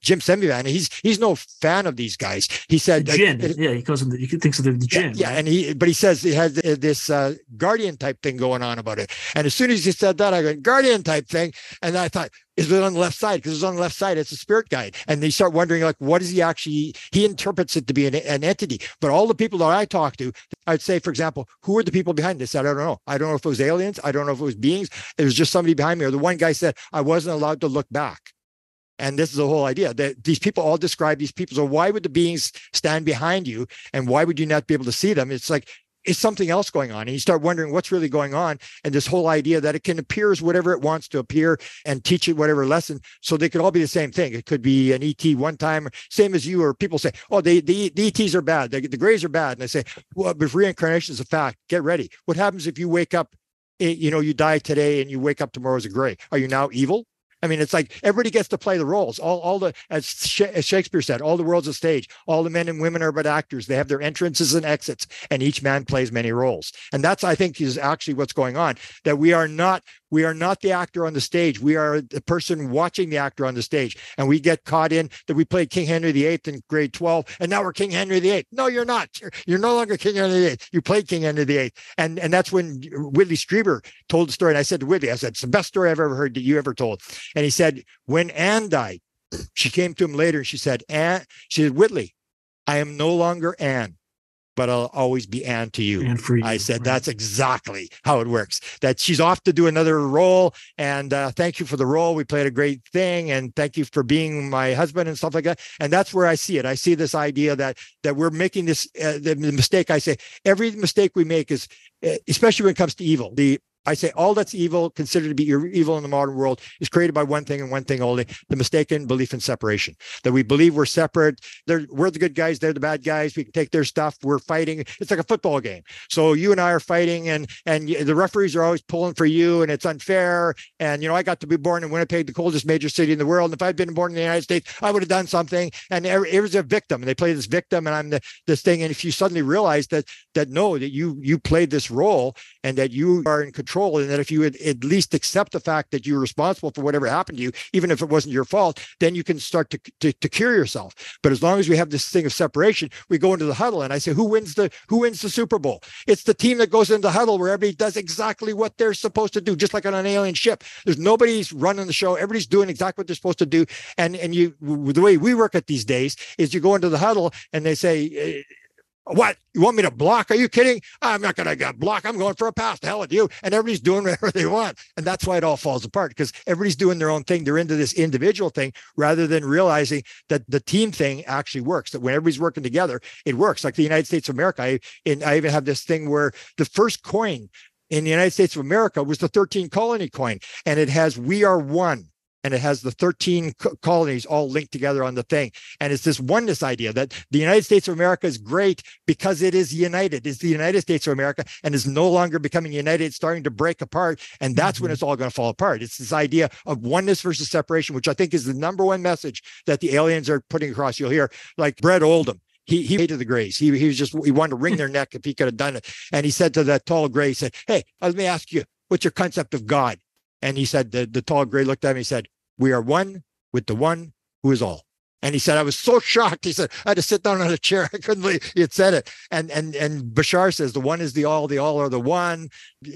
Speaker 2: Jim Semivan, he's no fan of these guys. He said,
Speaker 1: jinn. He calls them. He thinks of the jinn.
Speaker 2: Yeah, right? But he says he has this guardian type thing going on about it. And as soon as he said that, I go guardian type thing, and I thought, is it on the left side? Because it's on the left side. It's a spirit guide, and they start wondering, like, what is he actually? He interprets it to be an entity. But all the people that I talk to, I'd say, for example, who are the people behind this? I don't know. I don't know if it was aliens. I don't know if it was beings. It was just somebody behind me. Or the one guy said I wasn't allowed to look back. And this is the whole idea that these people all describe these people. So why would the beings stand behind you? And why would you not be able to see them? It's like, it's something else going on. And you start wondering what's really going on. And this whole idea that it can appear as whatever it wants to appear and teach it whatever lesson. So they could all be the same thing. It could be an ET one time, same as you, or people say, oh, the ETs are bad. The grays are bad. And I say, well, if reincarnation is a fact, get ready. What happens if you wake up, you die today and you wake up tomorrow as a gray? Are you now evil? I mean, it's like everybody gets to play the roles. As Shakespeare said, all the world's a stage. All the men and women are but actors. They have their entrances and exits, and each man plays many roles. And that's, I think, is actually what's going on. That we are not the actor on the stage. We are the person watching the actor on the stage. And we get caught in that we played King Henry VIII in grade 12, and now we're King Henry VIII. No, you're not. You're no longer King Henry VIII. You played King Henry VIII. And that's when Whitley Strieber told the story. And I said to Whitley, I said, it's the best story I've ever heard that you ever told. And he said, when Anne died, she came to him later and she said, Whitley, I am no longer Anne, but I'll always be Anne to you. And for you. I said, that's exactly how it works. That she's off to do another role. And thank you for the role. We played a great thing. And thank you for being my husband and stuff like that. And that's where I see it. I see this idea that we're making this, the mistake. I say, every mistake we make is, especially when it comes to evil, I say all that's evil, considered to be evil in the modern world, is created by one thing and one thing only: the mistaken belief in separation. That we believe we're separate. We're the good guys, they're the bad guys. We can take their stuff. We're fighting. It's like a football game. So you and I are fighting, and the referees are always pulling for you, and it's unfair. And I got to be born in Winnipeg, the coldest major city in the world. And if I'd been born in the United States, I would have done something. And it was a victim. And they play this victim, and I'm this thing. And if you suddenly realize that you played this role and that you are in control, and that if you would at least accept the fact that you're responsible for whatever happened to you, even if it wasn't your fault, then you can start to cure yourself. But as long as we have this thing of separation, we go into the huddle, and I say, who wins the Super Bowl? It's the team that goes into the huddle where everybody does exactly what they're supposed to do, just like on an alien ship. There's nobody's running the show. Everybody's doing exactly what they're supposed to do. And the way we work at these days is you go into the huddle and they say, what? You want me to block? Are you kidding? I'm not going to block. I'm going for a pass. The hell with you. And everybody's doing whatever they want. And that's why it all falls apart, because everybody's doing their own thing. They're into this individual thing rather than realizing that the team thing actually works, that when everybody's working together, it works. Like the United States of America. I even have this thing where the first coin in the United States of America was the 13 colony coin, and it has "We are one." and it has the 13 colonies all linked together on the thing. And it's this oneness idea that the United States of America is great because it is united. It's the United States of America and is no longer becoming united. It's starting to break apart. And that's when it's all going to fall apart. It's this idea of oneness versus separation, which I think is the number one message that the aliens are putting across. You'll hear like Brett Oldham. He hated the Greys. He wanted to wring their neck if he could have done it. And he said to that tall Grey, he said, "Hey, let me ask you, what's your concept of God?" And he said, the tall Grey looked at him and he said, "We are one with the one who is all." And he said, I was so shocked. He said, I had to sit down on a chair. I couldn't believe he had said it. And Bashar says, the one is the all are the one.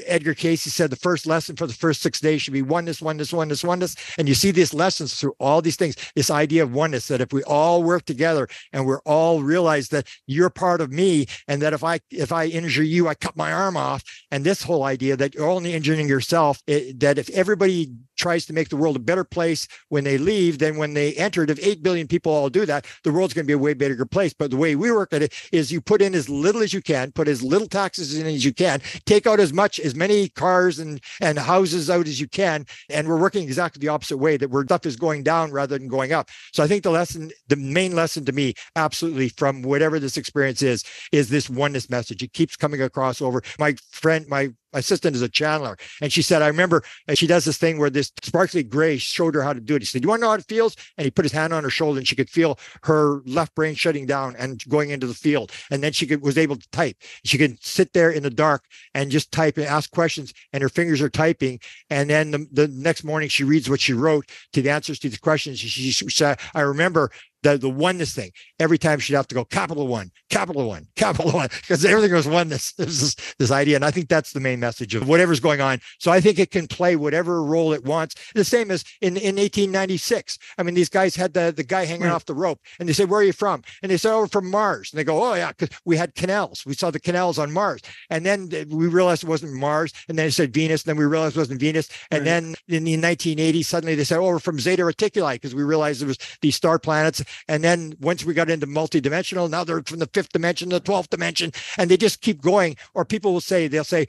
Speaker 2: Edgar Casey said the first lesson for the first 6 days should be oneness, oneness, oneness, oneness. And you see these lessons through all these things, this idea of oneness, that if we all work together and we're all realize that you're part of me, and that if I injure you, I cut my arm off. And this whole idea that you're only injuring yourself, that if everybody tries to make the world a better place when they leave than when they entered, if 8 billion people all do that, the world's going to be a way bigger place. But the way we work at it is you put in as little as you can, put as little taxes in as you can, take out as many cars and houses out as you can. And we're working exactly the opposite way, that where stuff is going down rather than going up. So I think the main lesson to me, absolutely, from whatever this experience is this oneness message. It keeps coming across over. My friend, my assistant is a channeler, and she said, I remember she does this thing where this sparkly Gray showed her how to do it. He said, "You want to know how it feels?" And he put his hand on her shoulder, and she could feel her left brain shutting down and going into the field. And then she was able to type. She could sit there in the dark and just type and ask questions, and her fingers are typing. And then the next morning she reads what she wrote to the answers to the questions. She said, I remember the oneness thing. Every time she'd have to go capital one, because everything was oneness. There's this idea. And I think that's the main message of whatever's going on. So I think it can play whatever role it wants. The same as in 1896. I mean, these guys had the guy hanging off the rope, and they said, "Where are you from?" And they said, "Oh, we're from Mars." And they go, "Oh yeah, because we had canals. We saw the canals on Mars." And then we realized it wasn't Mars. And then they said Venus. And then we realized it wasn't Venus. And then in the 1980s, suddenly they said, "Oh, we're from Zeta Reticuli," because we realized there was these star planets. And then once we got into multidimensional, now they're from the 5th dimension to the 12th dimension, and they just keep going. Or people will say, they'll say,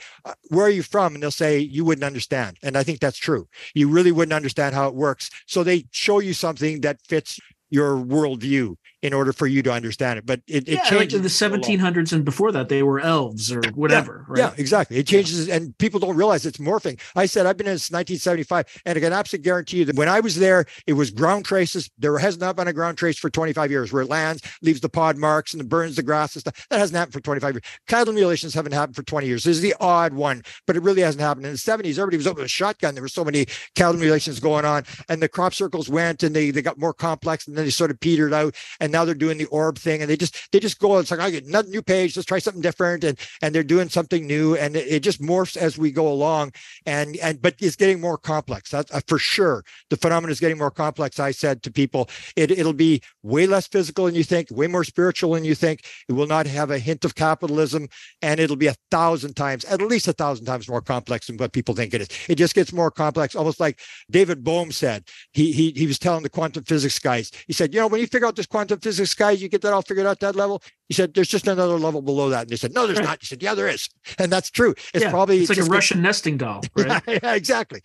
Speaker 2: "Where are you from?" And they'll say, "You wouldn't understand." And I think that's true. You really wouldn't understand how it works. So they show you something that fits your worldview in order for you to understand it. But it changes.
Speaker 1: Like in the 1700s and before that, they were elves or whatever.
Speaker 2: Yeah,
Speaker 1: right?
Speaker 2: Yeah, exactly. It changes, and people don't realize it's morphing. I said, I've been in since 1975, and I can absolutely guarantee you that when I was there, it was ground traces. There has not been a ground trace for 25 years where it lands, leaves the pod marks, and burns the grass and stuff. That hasn't happened for 25 years. Cattle mutilations haven't happened for 20 years. This is the odd one, but it really hasn't happened. In the 70s, everybody was up with a shotgun. There were so many cattle mutilations going on, and the crop circles went, and they got more complex, and then they sort of petered out, and now they're doing the orb thing, and they just go, it's like, I get another new page, let's try something different, and they're doing something new, and it just morphs as we go along, but it's getting more complex. That's for sure. The phenomenon is getting more complex. I said to people, it'll be way less physical than you think, way more spiritual than you think. It will not have a hint of capitalism, and it'll be at least 1,000 times more complex than what people think it is. It just gets more complex, almost like David Bohm said. He was telling the quantum physics guys, he said, when you figure out this quantum physics guys, you get that all figured out, that level. He said, there's just another level below that. And they said, no, there's not. He said, yeah, there is. And that's true. It's probably
Speaker 1: like a Russian nesting doll, right?
Speaker 2: Yeah, exactly.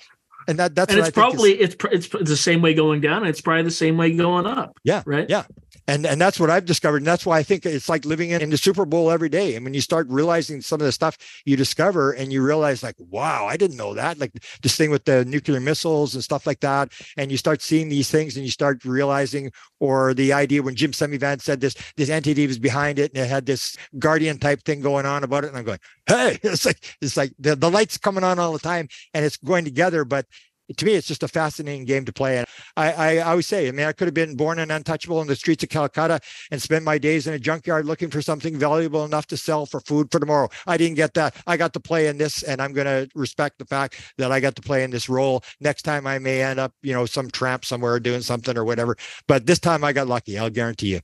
Speaker 2: And that's
Speaker 1: and it's probably it's the same way going down, and it's probably the same way going up.
Speaker 2: Yeah.
Speaker 1: Right.
Speaker 2: Yeah. And that's what I've discovered. And that's why I think it's like living in the Super Bowl every day. And when you start realizing some of the stuff you discover, and you realize like, wow, I didn't know that. Like this thing with the nuclear missiles and stuff like that. And you start seeing these things, and you start realizing, or the idea when Jim Semivan said this entity was behind it, and it had this guardian type thing going on about it. And I'm going, hey, it's like the lights coming on all the time, and it's going together. But to me, it's just a fascinating game to play. And I always say, I could have been born an untouchable in the streets of Calcutta and spent my days in a junkyard looking for something valuable enough to sell for food for tomorrow. I didn't get that. I got to play in this, and I'm going to respect the fact that I got to play in this role. Next time I may end up, some tramp somewhere doing something or whatever. But this time I got lucky. I'll guarantee you.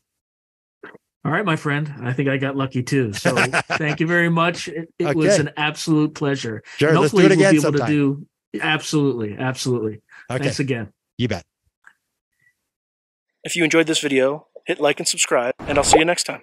Speaker 1: All right, my friend. I think I got lucky too. So thank you very much. It was an absolute pleasure.
Speaker 2: Sure,
Speaker 1: and
Speaker 2: let's do it again
Speaker 1: we'll be able
Speaker 2: sometime.
Speaker 1: to do. Absolutely. Okay. Thanks again.
Speaker 2: You bet.
Speaker 5: If you enjoyed this video, hit like and subscribe, and I'll see you next time.